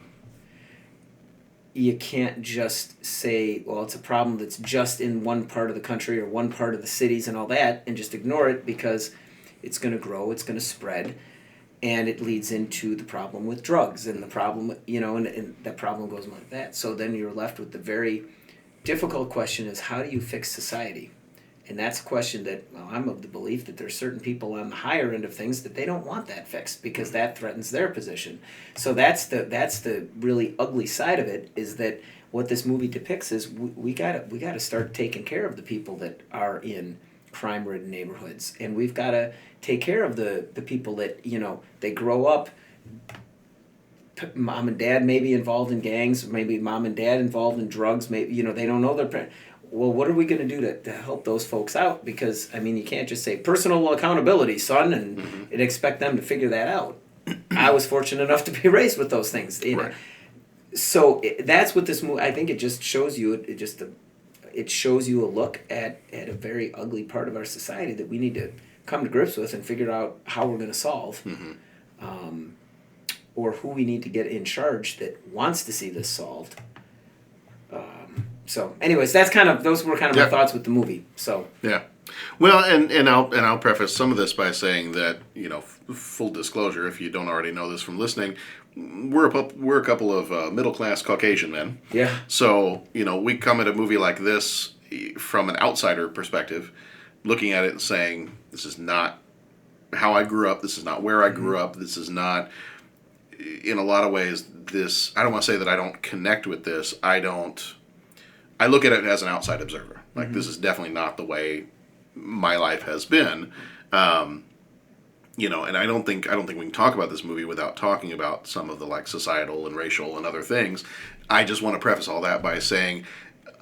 You can't just say, well, it's a problem that's just in one part of the country or one part of the cities and all that, and just ignore it because it's going to grow, it's going to spread, and it leads into the problem with drugs and the problem, and that problem goes like that. So then you're left with the very difficult question is, how do you fix society? And that's a question that, I'm of the belief that there's certain people on the higher end of things that they don't want that fixed because that threatens their position. So that's the really ugly side of it, is that what this movie depicts is we gotta start taking care of the people that are in crime-ridden neighborhoods, and we've got to take care of the people that they grow up. Mom and dad may be involved in gangs, maybe mom and dad involved in drugs. Maybe they don't know their parents. Well, what are we going to do to help those folks out? Because, you can't just say personal accountability, son, and expect them to figure that out. I was fortunate enough to be raised with those things. Right. So that's what this movie, I think it just shows you, it shows you a look at a very ugly part of our society that we need to come to grips with and figure out how we're going to solve, or who we need to get in charge that wants to see this solved. So, anyways, those were kind of my thoughts with the movie. So yeah, well, and I'll preface some of this by saying that, you know, full disclosure, if you don't already know this from listening, we're a couple of middle class Caucasian men. Yeah. So, you know, we come at a movie like this from an outsider perspective, looking at it and saying, this is not how I grew up. This is not where I grew up. This is not, in a lot of ways, this. I don't want to say that I don't connect with this. I look at it as an outside observer. Like, this is definitely not the way my life has been. You know, and I don't think we can talk about this movie without talking about some of the, like, societal and racial and other things. I just want to preface all that by saying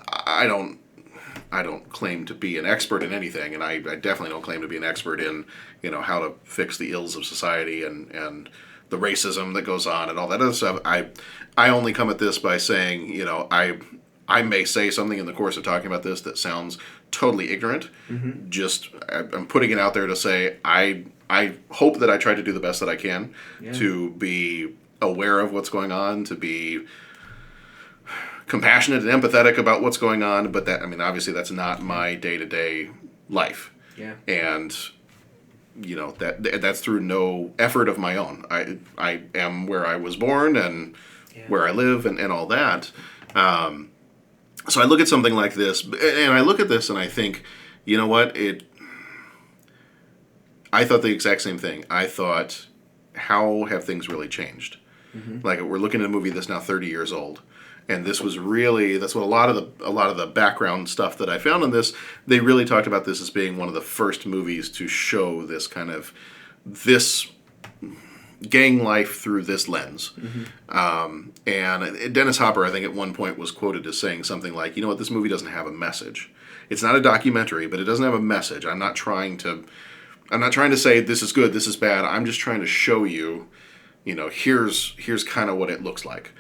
I don't claim to be an expert in anything, and I definitely don't claim to be an expert in, you know, how to fix the ills of society and the racism that goes on and all that other stuff. I only come at this by saying, you know, I may say something in the course of talking about this that sounds totally ignorant. Just, I'm putting it out there to say I hope that I try to do the best that I can to be aware of what's going on, to be compassionate and empathetic about what's going on. But that, I mean, obviously that's not my day-to-day life. Yeah. And, you know, that's through no effort of my own. I am where I was born and where I live and all that. So I look at something like this, and I look at this and I think, you know what, I thought the exact same thing. I thought, how have things really changed? Like, we're looking at a movie that's now 30 years old, and this was really, that's what a lot of the background stuff that I found on this, they really talked about this as being one of the first movies to show this kind of, this gang life through this lens. And Dennis Hopper, I think at one point was quoted as saying something like, you know what, this movie doesn't have a message. It's not a documentary, but it doesn't have a message. I'm not trying to say this is good, this is bad. I'm just trying to show you, you know, here's kind of what it looks like.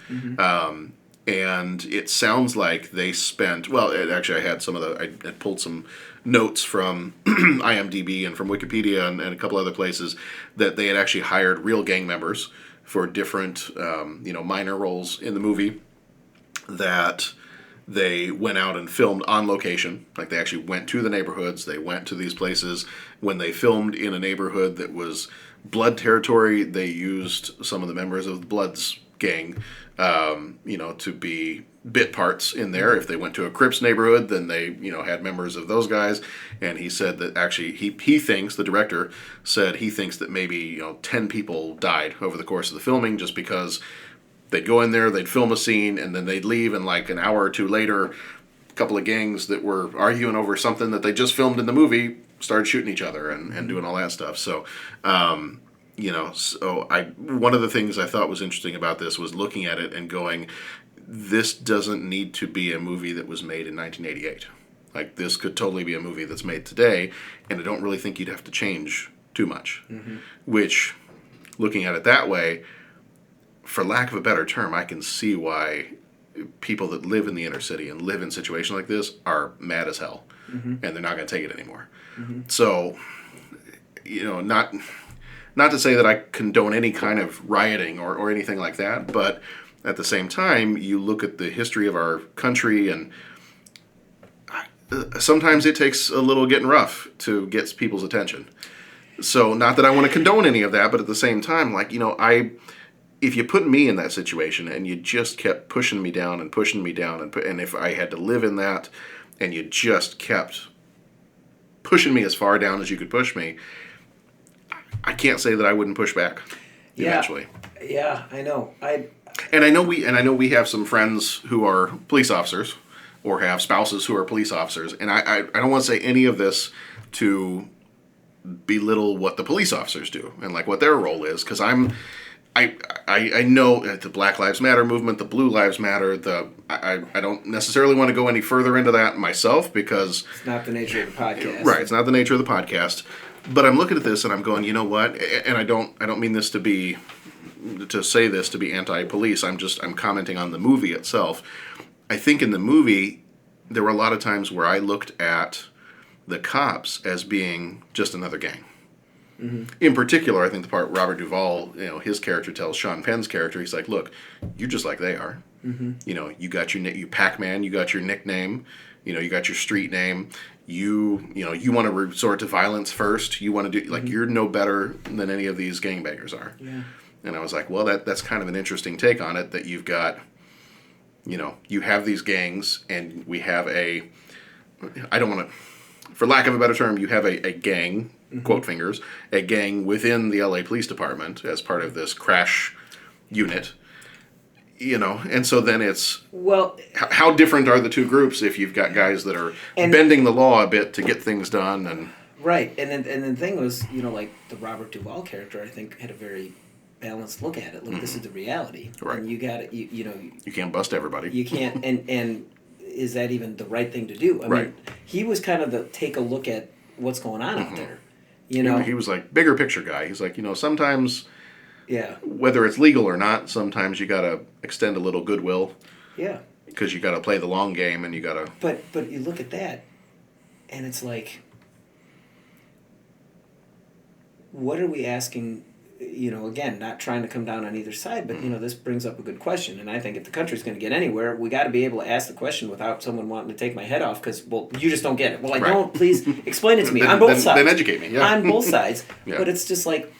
And it sounds like they spent, well, actually I had pulled some notes from IMDb and from Wikipedia and a couple other places that they had actually hired real gang members for different, you know, minor roles in the movie, that they went out and filmed on location. Like, they actually went to the neighborhoods, they went to these places. When they filmed in a neighborhood that was Blood territory, they used some of the members of the Bloods gang, you know, to be bit parts in there. If they went to a Crips neighborhood, then they, you know, had members of those guys. And he said that actually he thinks, the director said he thinks that maybe, you know, 10 people died over the course of the filming, just because they'd go in there, they'd film a scene, and then they'd leave, and like an hour or two later, a couple of gangs that were arguing over something that they just filmed in the movie started shooting each other and doing all that stuff. So, you know, so one of the things I thought was interesting about this was looking at it and going, this doesn't need to be a movie that was made in 1988. Like, this could totally be a movie that's made today, and I don't really think you'd have to change too much. Which, looking at it that way, for lack of a better term, I can see why people that live in the inner city and live in situations like this are mad as hell, and they're not going to take it anymore. So, you know, not to say that I condone any kind of rioting or anything like that, but at the same time, you look at the history of our country, and sometimes it takes a little getting rough to get people's attention. So, not that I want to condone any of that, but at the same time, like, you know, if you put me in that situation and you just kept pushing me down and pushing me down, and if I had to live in that and you just kept pushing me as far down as you could push me, I can't say that I wouldn't push back eventually. Yeah, I know. I know we have some friends who are police officers or have spouses who are police officers, and I don't want to say any of this to belittle what the police officers do and like what their role is, because I know the Black Lives Matter movement, the Blue Lives Matter, I don't necessarily want to go any further into that myself, because it's not the nature of the podcast. Right, it's not the nature of the podcast. But I'm looking at this and I'm going, you know what? And I don't mean this to say this to be anti-police. I'm commenting on the movie itself. I think in the movie there were a lot of times where I looked at the cops as being just another gang. In particular, I think the part Robert Duvall, his character tells Sean Penn's character, he's like, look, you're just like they are. You got you Pac-Man, you got your nickname, you got your street name. You want to resort to violence first. You want to do you're no better than any of these gangbangers are. Yeah. And I was like, well, that's kind of an interesting take on it, that you've got, you have these gangs, and we have I don't want to, for lack of a better term, you have a gang, quote fingers, a gang within the LA Police Department as part of this crash unit. And so then it's, well, how different are the two groups if you've got guys that are bending the law a bit to get things done, and right, and then the thing was, like the Robert Duvall character, I think had a very balanced look at it. Look, this is the reality, right? And you got to, you can't bust everybody. You can't, and is that even the right thing to do? I mean, he was kind of the take a look at what's going on out there. He was like bigger picture guy. He's like, sometimes. Yeah. Whether it's legal or not, sometimes you gotta extend a little goodwill. Yeah. Because you gotta play the long game, and you gotta. But you look at that, and it's like, what are we asking? Again, not trying to come down on either side, but this brings up a good question, and I think if the country's going to get anywhere, we got to be able to ask the question without someone wanting to take my head off because, well, you just don't get it. Well, I don't. Please explain it to me on both sides. Then educate me. Yeah. On both sides, yeah. But it's just like.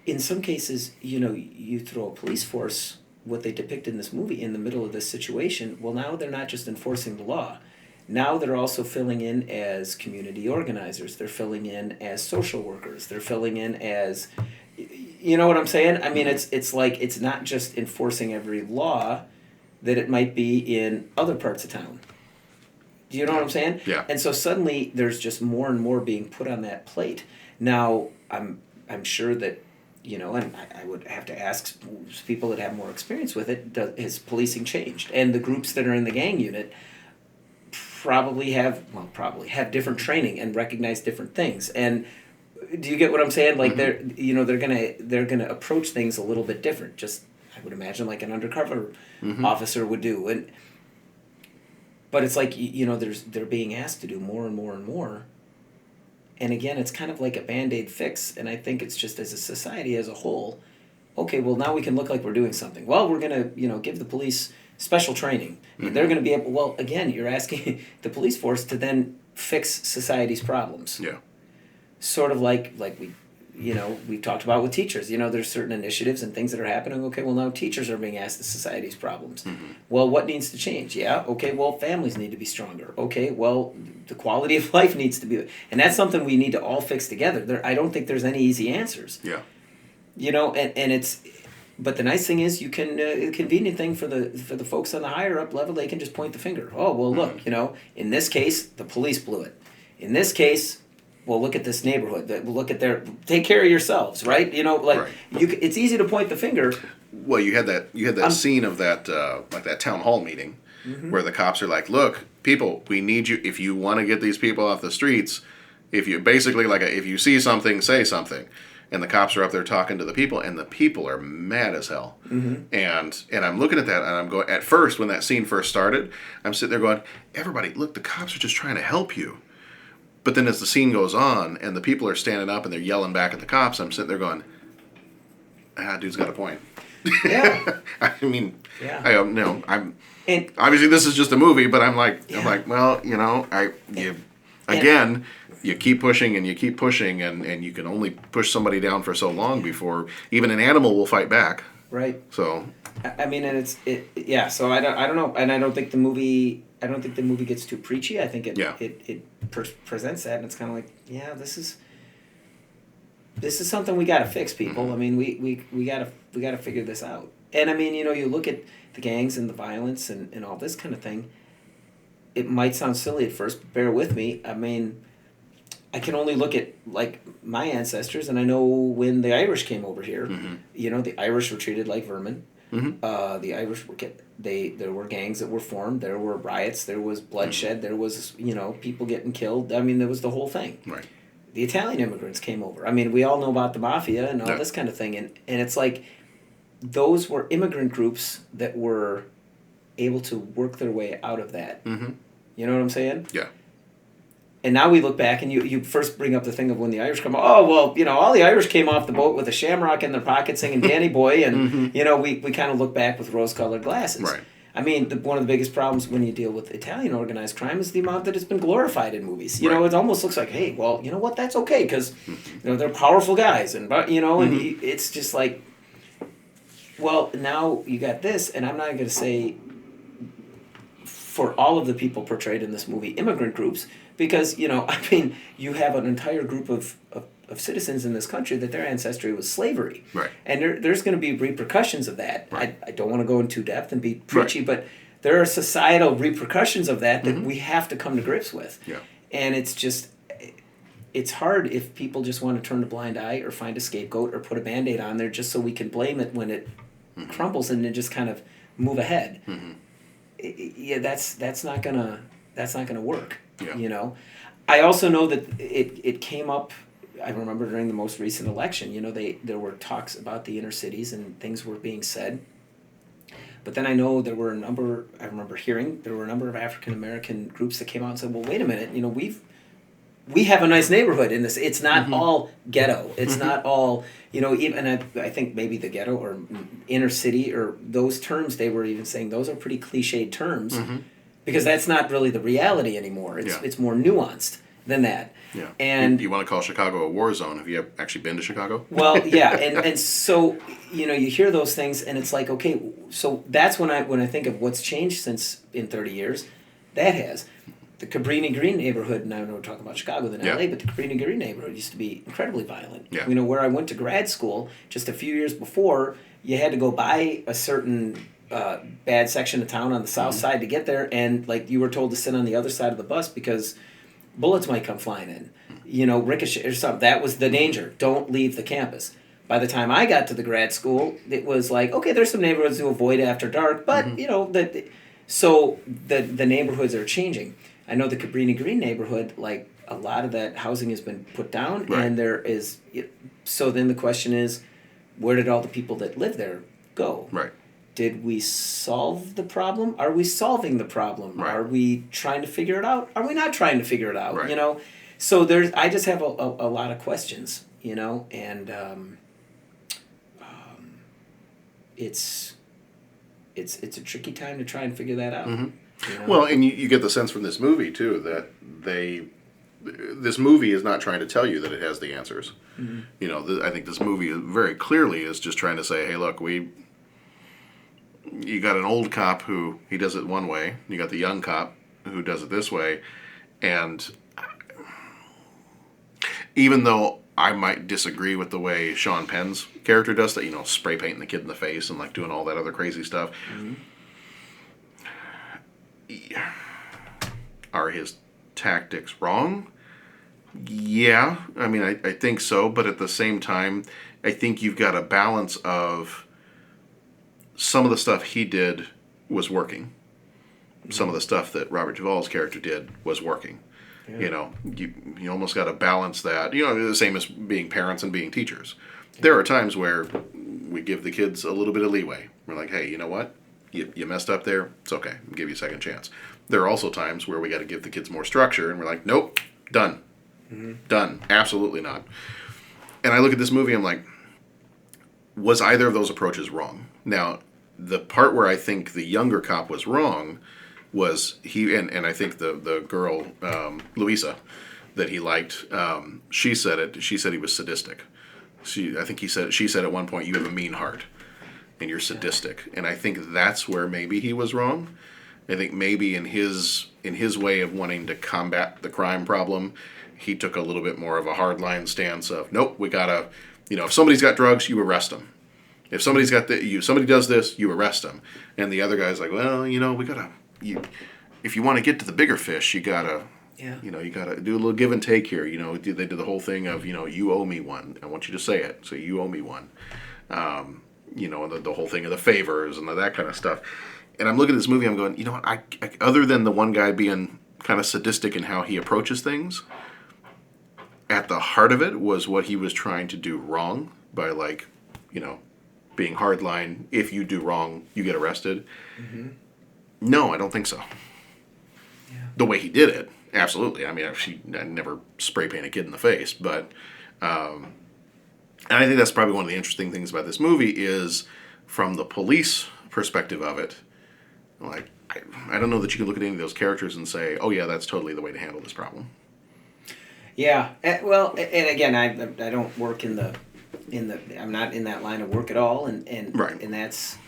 In some cases, you throw a police force, what they depict in this movie, in the middle of this situation. Well, now they're not just enforcing the law. Now they're also filling in as community organizers. They're filling in as social workers. They're filling in as, you know what I'm saying? I mean, it's like it's not just enforcing every law that it might be in other parts of town. Do you know what I'm saying? Yeah. And so suddenly there's just more and more being put on that plate. Now I'm sure that. And I would have to ask people that have more experience with it, has policing changed? And the groups that are in the gang unit probably have different training and recognize different things. And do you get what I'm saying? Like they're gonna approach things a little bit different. Just I would imagine like an undercover officer would do. But it's like they're being asked to do more and more and more. And again, it's kind of like a Band-Aid fix, and I think it's just as a society as a whole, okay, well, now we can look like we're doing something. Well, we're going to, give the police special training. And they're going to be able, well, again, you're asking the police force to then fix society's problems. Yeah. Sort of like we've talked about with teachers. There's certain initiatives and things that are happening. Okay, well, now teachers are being asked to society's problems. Well, what needs to change? Yeah, okay, well, families need to be stronger. Okay, well, the quality of life needs to be... And that's something we need to all fix together. I don't think there's any easy answers. Yeah. And it's... But the nice thing is you can... the convenient thing for the folks on the higher up level, they can just point the finger. Oh, well, look, in this case, the police blew it. In this case... Well, look at this neighborhood. Look at take care of yourselves, right? It's easy to point the finger. Well, you had that scene of that like that town hall meeting where the cops are like, "Look, people, we need you if you want to get these people off the streets. If you basically if you see something, say something." And the cops are up there talking to the people, and the people are mad as hell. And I'm looking at that, and I'm going. At first, when that scene first started, I'm sitting there going, "Everybody, look, the cops are just trying to help you." But then as the scene goes on and the people are standing up and they're yelling back at the cops, I'm sitting there going, dude's got a point. Yeah. I mean, yeah. I'm obviously this is just a movie, but I'm like, well, you keep pushing and you keep pushing and you can only push somebody down for so long before even an animal will fight back. Right. So. I mean, and so I don't know, and I don't think the movie gets too preachy. I think it presents that, and it's kind of like, this is something we got to fix, people. I mean, we got to figure this out. And I mean, you look at the gangs and the violence and all this kind of thing. It might sound silly at first, but bear with me. I mean, I can only look at like my ancestors, and I know when the Irish came over here, the Irish were treated like vermin. The Irish were there were gangs that were formed. There were riots. There was bloodshed. There was people getting killed. I mean, there was the whole thing. Right. The Italian immigrants came over. I mean, we all know about the mafia and all this kind of thing, and it's like those were immigrant groups that were able to work their way out of that. You know what I'm saying? Yeah. And now we look back, and you first bring up the thing of when the Irish come. Oh well, all the Irish came off the boat with a shamrock in their pocket, singing "Danny Boy," and we kind of look back with rose-colored glasses. Right. I mean, one of the biggest problems when you deal with Italian organized crime is the amount that it's been glorified in movies. You know, it almost looks like, hey, well, you know what? That's okay because they're powerful guys, and and it's just like, well, now you got this, and I'm not going to say for all of the people portrayed in this movie, immigrant groups, because I mean, you have an entire group of citizens in this country that their ancestry was slavery. Right. And there's going to be repercussions of that. Right. I don't want to go into depth and be preachy, but there are societal repercussions of that we have to come to grips with. Yeah. And it's just, it's hard if people just want to turn a blind eye or find a scapegoat or put a Band-Aid on there just so we can blame it when it crumbles and then just kind of move ahead. Yeah, that's not gonna work. Yeah. I also know that it came up. I remember during the most recent election, there were talks about the inner cities and things were being said. But then I know there were I remember hearing there were a number of African American groups that came out and said, well, wait a minute, we have a nice neighborhood in this. It's not all ghetto. It's not all, even I think maybe the ghetto or inner city or those terms they were even saying, those are pretty cliched terms because that's not really the reality anymore. It's more nuanced than that. Yeah. And you want to call Chicago a war zone? Have you actually been to Chicago? Well, yeah, and so you hear those things, and it's like, okay, so that's when I think of what's changed since in 30 years. That has the Cabrini Green neighborhood, and I know we're talking about Chicago than LA, but the Cabrini Green neighborhood used to be incredibly violent. Yeah. Where I went to grad school just a few years before, you had to go by a certain bad section of town on the south side to get there, and like you were told to sit on the other side of the bus because bullets might come flying in, ricochet or something. That was the danger. Don't leave the campus. By the time I got to the grad school, it was like, okay, there's some neighborhoods to avoid after dark, but so the neighborhoods are changing. I know the Cabrini Green neighborhood, like a lot of that housing has been put down, and there is. So then the question is, where did all the people that live there go? Right. Did we solve the problem? Are we solving the problem? Right. Are we trying to figure it out? Are we not trying to figure it out? Right. So I just have a lot of questions, and it's a tricky time to try and figure that out. Well, and you get the sense from this movie too that this movie is not trying to tell you that it has the answers. I think this movie very clearly is just trying to say, hey, look, you got an old cop who he does it one way. You got the young cop who does it this way. And even though I might disagree with the way Sean Penn's character does that, spray painting the kid in the face and like doing all that other crazy stuff. Are his tactics wrong? Yeah. I mean, I think so. But at the same time, I think you've got a balance of some of the stuff he did was working. Some of the stuff that Robert Duvall's character did was working. Yeah. You almost got to balance that. The same as being parents and being teachers. There are times where we give the kids a little bit of leeway. We're like, hey, you know what? You messed up there. It's okay. I'll give you a second chance. There are also times where we got to give the kids more structure, and we're like, nope, done. Done. Absolutely not. And I look at this movie, I'm like, was either of those approaches wrong? Now, the part where I think the younger cop was wrong was and I think the girl, Louisa, that he liked, she said it. She said he was sadistic. She said at one point, you have a mean heart and you're sadistic. And I think that's where maybe he was wrong. I think maybe in his way of wanting to combat the crime problem, he took a little bit more of a hardline stance of, nope, we gotta, if somebody's got drugs, you arrest them. If somebody's got somebody does this, you arrest them. And the other guy's like, well, we gotta, if you want to get to the bigger fish, you gotta, you gotta do a little give and take here. They did the whole thing of, you owe me one. I want you to say it. So you owe me one. And the whole thing of the favors and that kind of stuff. And I'm looking at this movie, I'm going, what? I other than the one guy being kind of sadistic in how he approaches things, at the heart of it was what he was trying to do wrong by being hardline. If you do wrong, you get arrested. No, I don't think so. Yeah. The way he did it, absolutely. I mean, I never spray paint a kid in the face, but and I think that's probably one of the interesting things about this movie is from the police perspective of it. Like, I don't know that you can look at any of those characters and say, "Oh yeah, that's totally the way to handle this problem." Yeah, well, and again, I don't work in the I'm not in that line of work at all, and right. And that's,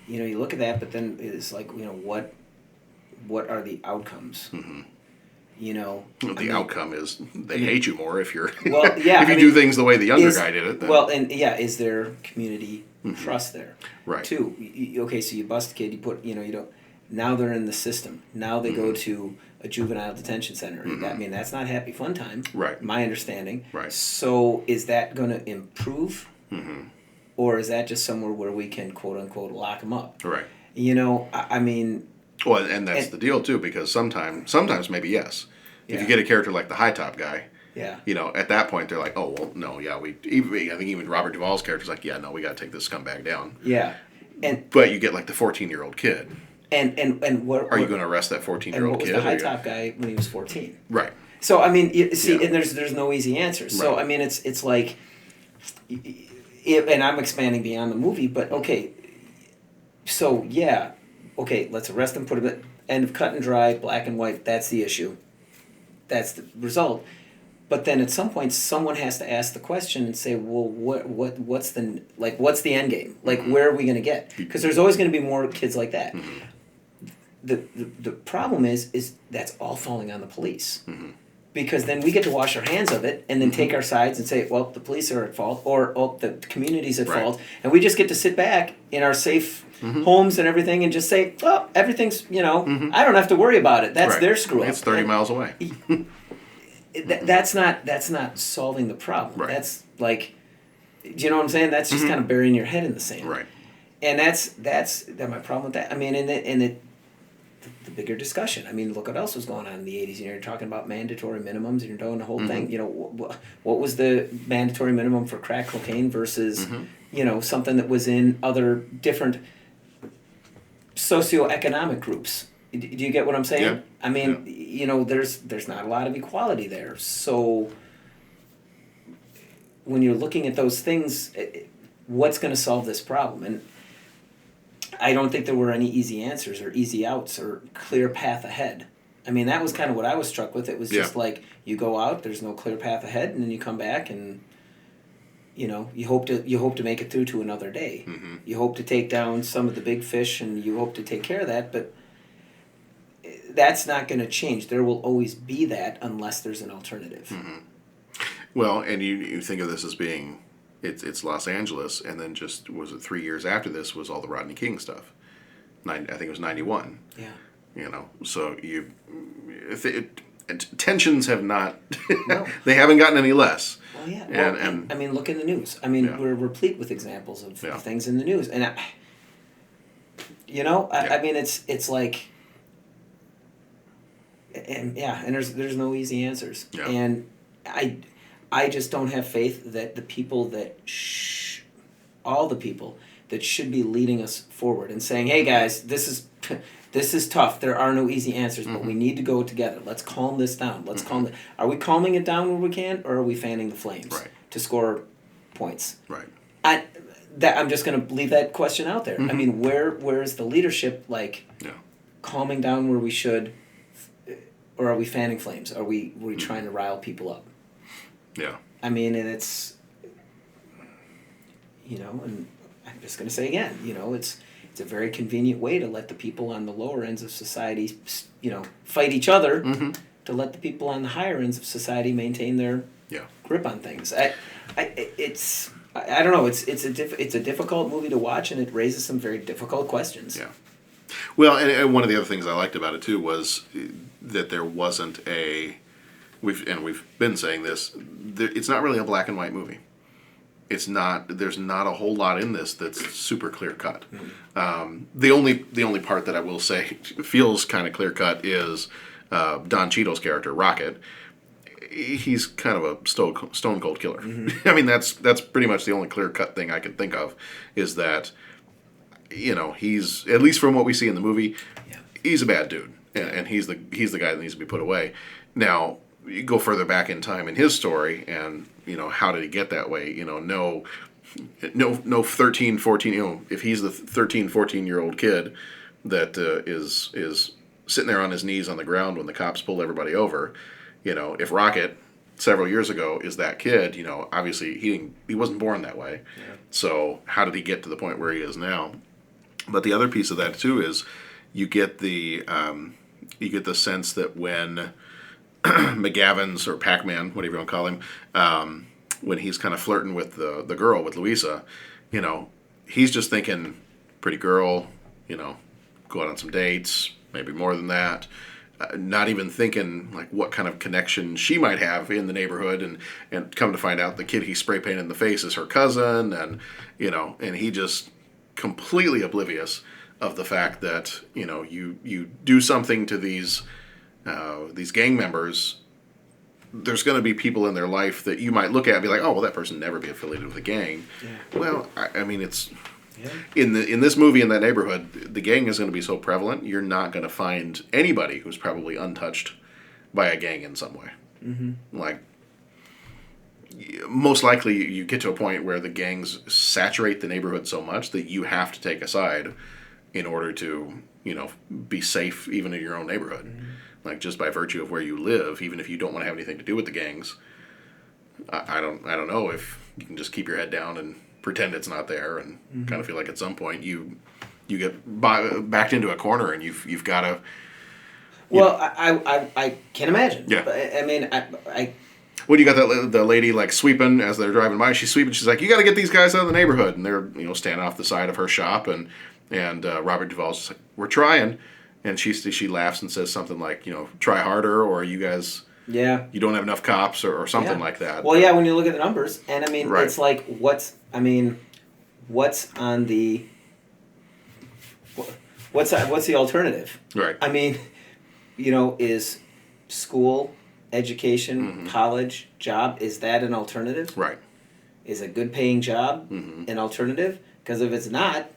you look at that, but then it's like, what are the outcomes? Mm-hmm. The outcome is they hate you more if you're well, yeah, if you do things the way the younger guy did it. Then. Well, and is there community trust there? Right. Too. Okay, so you bust a kid, you put, you don't. Now they're in the system. Now they go to a juvenile detention center. I mean, that's not happy fun time. Right. My understanding. Right. So is that going to improve? Or is that just somewhere where we can, quote unquote, lock them up? Right. I mean. Well, and that's the deal too, because sometimes maybe yes. If you get a character like the high top guy, at that point they're like, oh well, no, yeah, I think even Robert Duvall's character's like, yeah, no, we got to take this scumbag down. Yeah. But you get like the 14-year-old kid. And what are you going to arrest that 14-year-old kid? And what was the high top guy when he was 14? Right. So I mean, and there's no easy answers. So I mean, it's like, and I'm expanding beyond the movie, but okay. So yeah, okay, let's arrest him, put him at end of cut and dry, black and white. That's the issue. That's the result. But then at some point, someone has to ask the question and say, well, what's the end game? Like, where are we going to get? Because there's always going to be more kids like that. The problem is that's all falling on the police. Because then we get to wash our hands of it and then take our sides and say, well, the police are at fault, or the community's at fault, and we just get to sit back in our safe homes and everything and just say, well, everything's, I don't have to worry about it. That's their screw up. It's 30 miles away. That's not solving the problem. Right. That's like, do you know what I'm saying? That's just kind of burying your head in the sand. Right. And that's my problem with that. I mean, the bigger discussion. I mean, look what else was going on in the 80s. You're talking about mandatory minimums, and you're doing the whole thing. What was the mandatory minimum for crack cocaine versus, something that was in other different socioeconomic groups? Do you get what I'm saying? Yeah. I mean, there's not a lot of equality there. So when you're looking at those things, what's going to solve this problem? And I don't think there were any easy answers or easy outs or clear path ahead. I mean, that was kind of what I was struck with. It was just like, you go out, there's no clear path ahead, and then you come back and you hope to make it through to another day. You hope to take down some of the big fish, and you hope to take care of that, but that's not going to change. There will always be that unless there's an alternative. Well, and you think of this as being, it's Los Angeles, and then just, was it 3 years after this was all the Rodney King stuff. I think it was 91. Yeah. So tensions have not, they haven't gotten any less. Well, yeah. And I mean, look in the news. I mean, we're replete with examples of things in the news. And, I mean, it's like, and there's no easy answers. Yeah. And I just don't have faith that the people that all the people that should be leading us forward and saying, hey guys, this is tough. There are no easy answers, but we need to go together. Let's calm this down. Let's calm it. Are we calming it down where we can, or are we fanning the flames to score points? Right. I'm just going to leave that question out there. I mean, where is the leadership calming down where we should, or are we fanning flames? Are we trying to rile people up? Yeah. I mean, and it's, and I'm just going to say again, it's a very convenient way to let the people on the lower ends of society, fight each other, to let the people on the higher ends of society maintain their grip on things. I don't know. It's a difficult movie to watch, and it raises some very difficult questions. Yeah. Well, and one of the other things I liked about it too was that there wasn't we've been saying this. It's not really a black and white movie. It's not. There's not a whole lot in this that's super clear cut. The only part that I will say feels kind of clear cut is Don Cheadle's character Rocket. He's kind of a stone cold killer. I mean, that's pretty much the only clear cut thing I can think of is that he's, at least from what we see in the movie, he's a bad dude, and he's the guy that needs to be put away. Now, you go further back in time in his story, and, how did he get that way? No 13, 14, if he's the 13, 14-year-old kid that is sitting there on his knees on the ground when the cops pull everybody over, if Rocket several years ago is that kid, obviously he wasn't born that way. Yeah. So how did he get to the point where he is now? But the other piece of that too is you get the sense that when McGavin's, or Pac-Man, whatever you want to call him, when he's kind of flirting with the girl, with Louisa, he's just thinking pretty girl, go out on some dates, maybe more than that. Not even thinking like what kind of connection she might have in the neighborhood, and come to find out the kid he spray painted in the face is her cousin, and he just completely oblivious of the fact that you do something to these gang members. There's going to be people in their life that you might look at and be like, oh well, that person never be affiliated with a gang. Yeah. Well, I mean it's. Yeah. In this movie, in that neighborhood, the gang is going to be so prevalent, you're not going to find anybody who's probably untouched by a gang in some way. Mm-hmm. Like, most likely you get to a point where the gangs saturate the neighborhood so much that you have to take a side in order to, be safe even in your own neighborhood. Mm-hmm. Like, just by virtue of where you live, even if you don't want to have anything to do with the gangs, I don't know if you can just keep your head down and pretend it's not there, and mm-hmm. kind of feel like at some point you get backed into a corner, and you've got to. Well, I can't imagine. Yeah. I mean, I. When you got the lady like sweeping as they're driving by, she's sweeping. She's like, "You got to get these guys out of the neighborhood," and they're standing off the side of her shop, and Robert Duvall's just like, "We're trying," and she laughs and says something like, "Try harder," or "You guys." Yeah. You don't have enough cops, or something like that. Well, yeah, when you look at the numbers, and I mean, right. It's like, what's on the, what's the alternative? Right. I mean, is school, education, mm-hmm. college, job, is that an alternative? Right. Is a good paying job mm-hmm. an alternative? Because if it's not,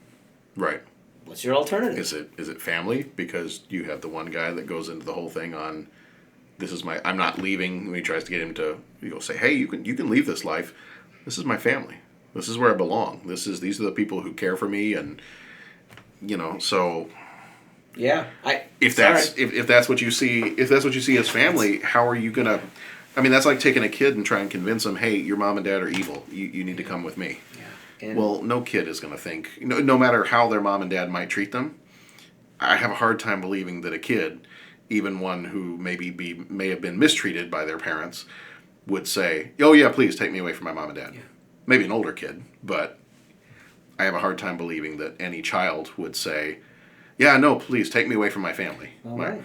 right. What's your alternative? Is it family? Because you have the one guy that goes into the whole thing on, I'm not leaving. When he tries to get him to say, hey, you can leave this life. This is my family. This is where I belong. These are the people who care for me, and so. Yeah, if that's what you see as family, how are you gonna? I mean, that's like taking a kid and trying to convince them, hey, your mom and dad are evil. You need to come with me. Yeah. Well, no kid is gonna think. No matter how their mom and dad might treat them, I have a hard time believing that a kid, even one who may have been mistreated by their parents, would say, "Oh yeah, please take me away from my mom and dad." Yeah. Maybe an older kid, but I have a hard time believing that any child would say, "Yeah, no, please take me away from my family." Right.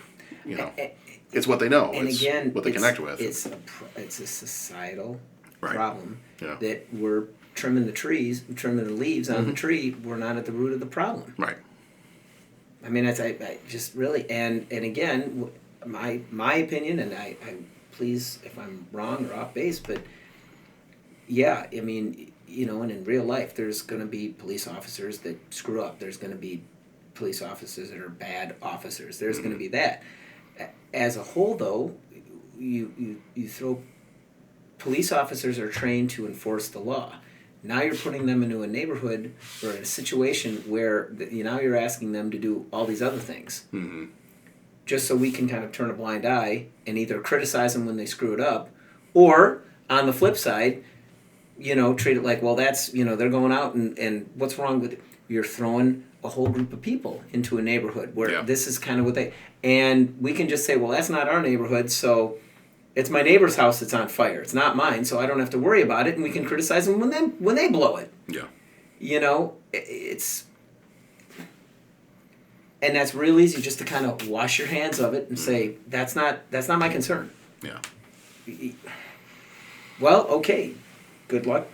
It's what they know. And it's again, what they connect with. It's a societal right. problem yeah. that we're trimming the leaves on mm-hmm. the tree. We're not at the root of the problem. Right. I mean, I just really, and again, my opinion, and I please if I'm wrong or off base, but yeah, I mean, and in real life, there's going to be police officers that screw up. There's going to be police officers that are bad officers. There's mm-hmm. going to be that. As a whole, though, you throw police officers are trained to enforce the law. Now you're putting them into a neighborhood or a situation where now you're asking them to do all these other things. Mm-hmm. Just so we can kind of turn a blind eye and either criticize them when they screw it up, or on the flip side, treat it like, well, that's, they're going out and what's wrong with it? You're throwing a whole group of people into a neighborhood where yeah. this is kind of what and we can just say, well, that's not our neighborhood, so it's my neighbor's house that's on fire. It's not mine, so I don't have to worry about it, and we can criticize them when they blow it. Yeah. It's... And that's real easy just to kind of wash your hands of it and say, that's not my concern. Yeah. Well, okay. Good luck,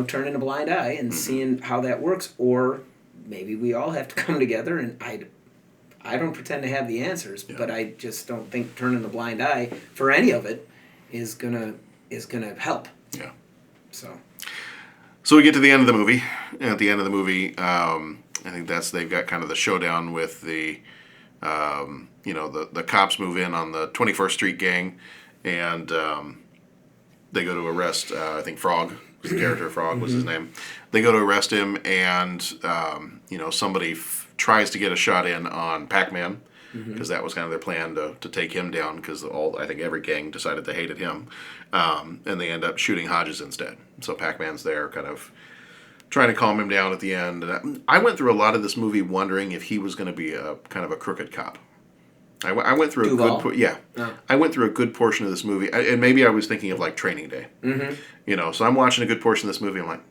turning a blind eye and seeing how that works. Or maybe we all have to come together, and I don't pretend to have the answers, but I just don't think turning the blind eye for any of it is gonna help. Yeah. So we get to the end of the movie. And at the end of the movie, I think they've got kind of the showdown with the cops move in on the 21st Street gang, and they go to arrest, I think Frog, his character Frog was his name. They go to arrest him, and somebody tries to get a shot in on Pac-Man, because that was kind of their plan to take him down, because I think every gang decided they hated him, and they end up shooting Hodges instead. So Pac-Man's there kind of trying to calm him down at the end. And I went through a lot of this movie wondering if he was going to be a kind of a crooked cop. I went through I went through a good portion of this movie, and maybe I was thinking of like Training Day. So I'm watching a good portion of this movie. I'm like,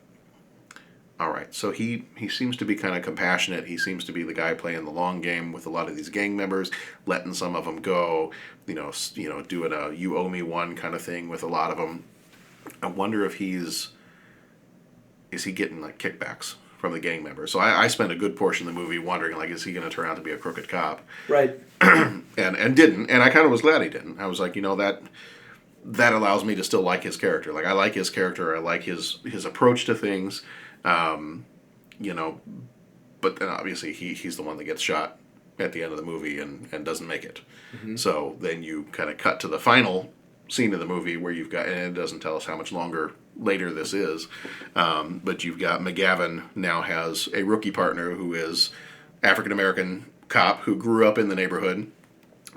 all right, so he seems to be kind of compassionate. He seems to be the guy playing the long game with a lot of these gang members, letting some of them go. Doing a "you owe me one" kind of thing with a lot of them. I wonder if is he getting like kickbacks from the gang members? So I spent a good portion of the movie wondering, like, is he going to turn out to be a crooked cop? Right. and didn't, and I kind of was glad he didn't. I was like, that allows me to still like his character. Like, I like his character. I like his approach to things. But then obviously he's the one that gets shot at the end of the movie and doesn't make it. So then you kind of cut to the final scene of the movie where you've got, and it doesn't tell us how much longer later this is, but you've got McGavin now has a rookie partner who is African-American cop who grew up in the neighborhood,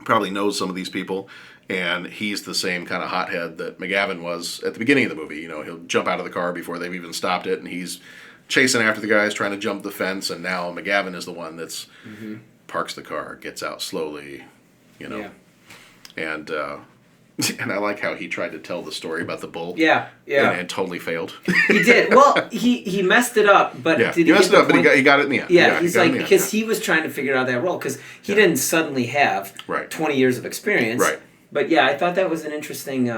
probably knows some of these people, and he's the same kind of hothead that McGavin was at the beginning of the movie. He'll jump out of the car before they've even stopped it, and he's chasing after the guys trying to jump the fence, and now McGavin is the one that's parks the car, gets out slowly, and I like how he tried to tell the story about the bull. Yeah. And totally failed. He did. Well, he messed it up, but did he messed it up, but he got it in the end. Yeah, he's like, because he was trying to figure out that role, because he didn't suddenly have 20 years of experience. Right. But yeah, I thought that was an interesting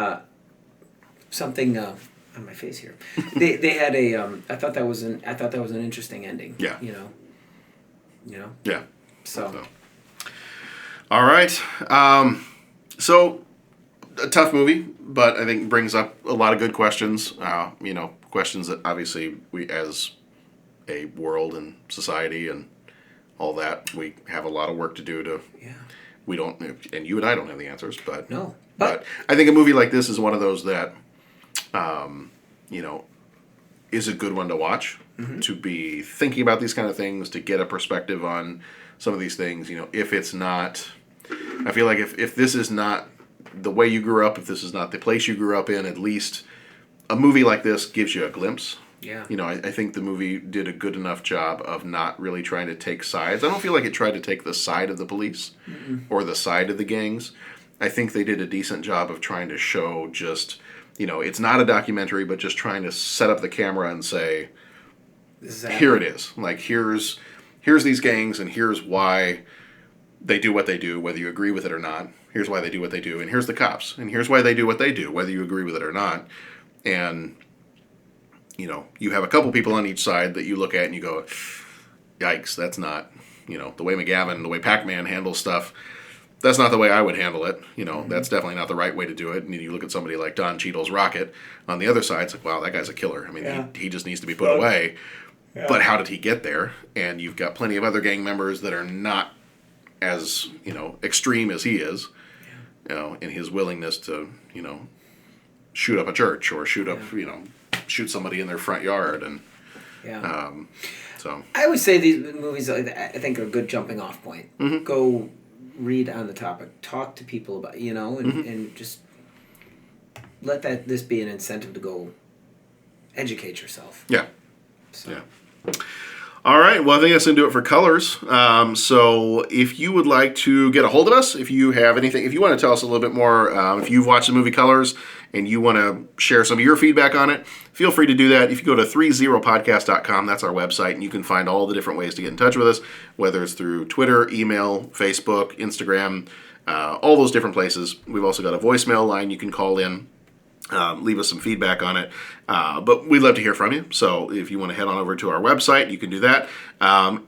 something on my face here. They had I thought that was an interesting ending. Yeah. Yeah. So. All right. So. A tough movie, but I think brings up a lot of good questions. Questions that obviously we, as a world and society and all that, we have a lot of work to do to. Yeah. We don't, and you and I don't have the answers, but no. But I think a movie like this is one of those that, is a good one to watch. To be thinking about these kind of things, to get a perspective on some of these things. If it's not, I feel like if this is not the way you grew up, if this is not the place you grew up in, at least a movie like this gives you a glimpse. Yeah. I think the movie did a good enough job of not really trying to take sides. I don't feel like it tried to take the side of the police or the side of the gangs. I think they did a decent job of trying to show just, it's not a documentary, but just trying to set up the camera and say, here it is. Like, here's these gangs, and here's why they do what they do, whether you agree with it or not. Here's why they do what they do, and here's the cops, and here's why they do what they do, whether you agree with it or not. And, you have a couple people on each side that you look at and you go, yikes, that's not, the way McGavin, the way Pac-Man handles stuff, that's not the way I would handle it. That's definitely not the right way to do it. And you look at somebody like Don Cheadle's Rocket on the other side, it's like, wow, that guy's a killer. I mean, he just needs to be put away. Yeah. But how did he get there? And you've got plenty of other gang members that are not as, extreme as he is. In his willingness to, shoot up a church or shoot up, shoot somebody in their front yard. And so I always say these movies, I think, are a good jumping off point. Go read on the topic, talk to people about, and just let this be an incentive to go educate yourself. Yeah. So. Yeah. All right, well, I think that's going to do it for Colors. So if you would like to get a hold of us, if you have anything, if you want to tell us a little bit more, if you've watched the movie Colors and you want to share some of your feedback on it, feel free to do that. If you go to 30podcast.com, that's our website, and you can find all the different ways to get in touch with us, whether it's through Twitter, email, Facebook, Instagram, all those different places. We've also got a voicemail line you can call in. Leave us some feedback on it. But we'd love to hear from you. So if you want to head on over to our website, you can do that.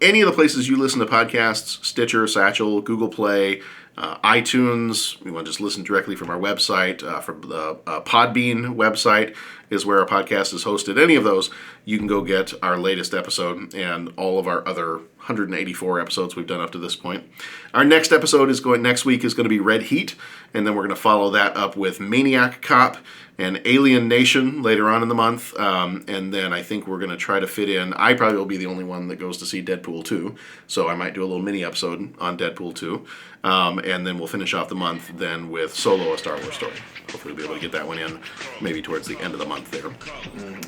Any of the places you listen to podcasts, Stitcher, Satchel, Google Play, iTunes, you want to just listen directly from our website, from the Podbean website is where our podcast is hosted. Any of those, you can go get our latest episode and all of our other 184 episodes we've done up to this point. Our next episode next week is going to be Red Heat, and then we're going to follow that up with Maniac Cop and Alien Nation later on in the month, and then I think we're going to try to fit in, I probably will be the only one that goes to see Deadpool 2, so I might do a little mini episode on Deadpool 2, and then we'll finish off the month then with Solo, a Star Wars story. Hopefully we'll be able to get that one in maybe towards the end of the month there.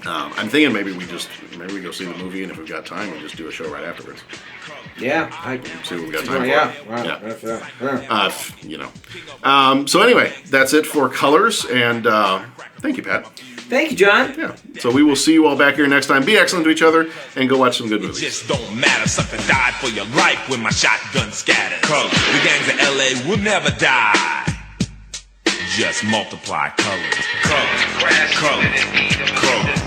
I'm thinking maybe we go see the movie, and if we've got time, we just do a show right afterwards. Yeah, see what we got time for. Yeah. So anyway, that's it for Colors, and thank you, Pat. Thank you, John. Yeah. So we will see you all back here next time. Be excellent to each other, and go watch some good movies. It just don't matter. Something died for your life when my shotgun scatters. The gangs of LA will never die. Just multiply colors. Colors. Colors. Colors.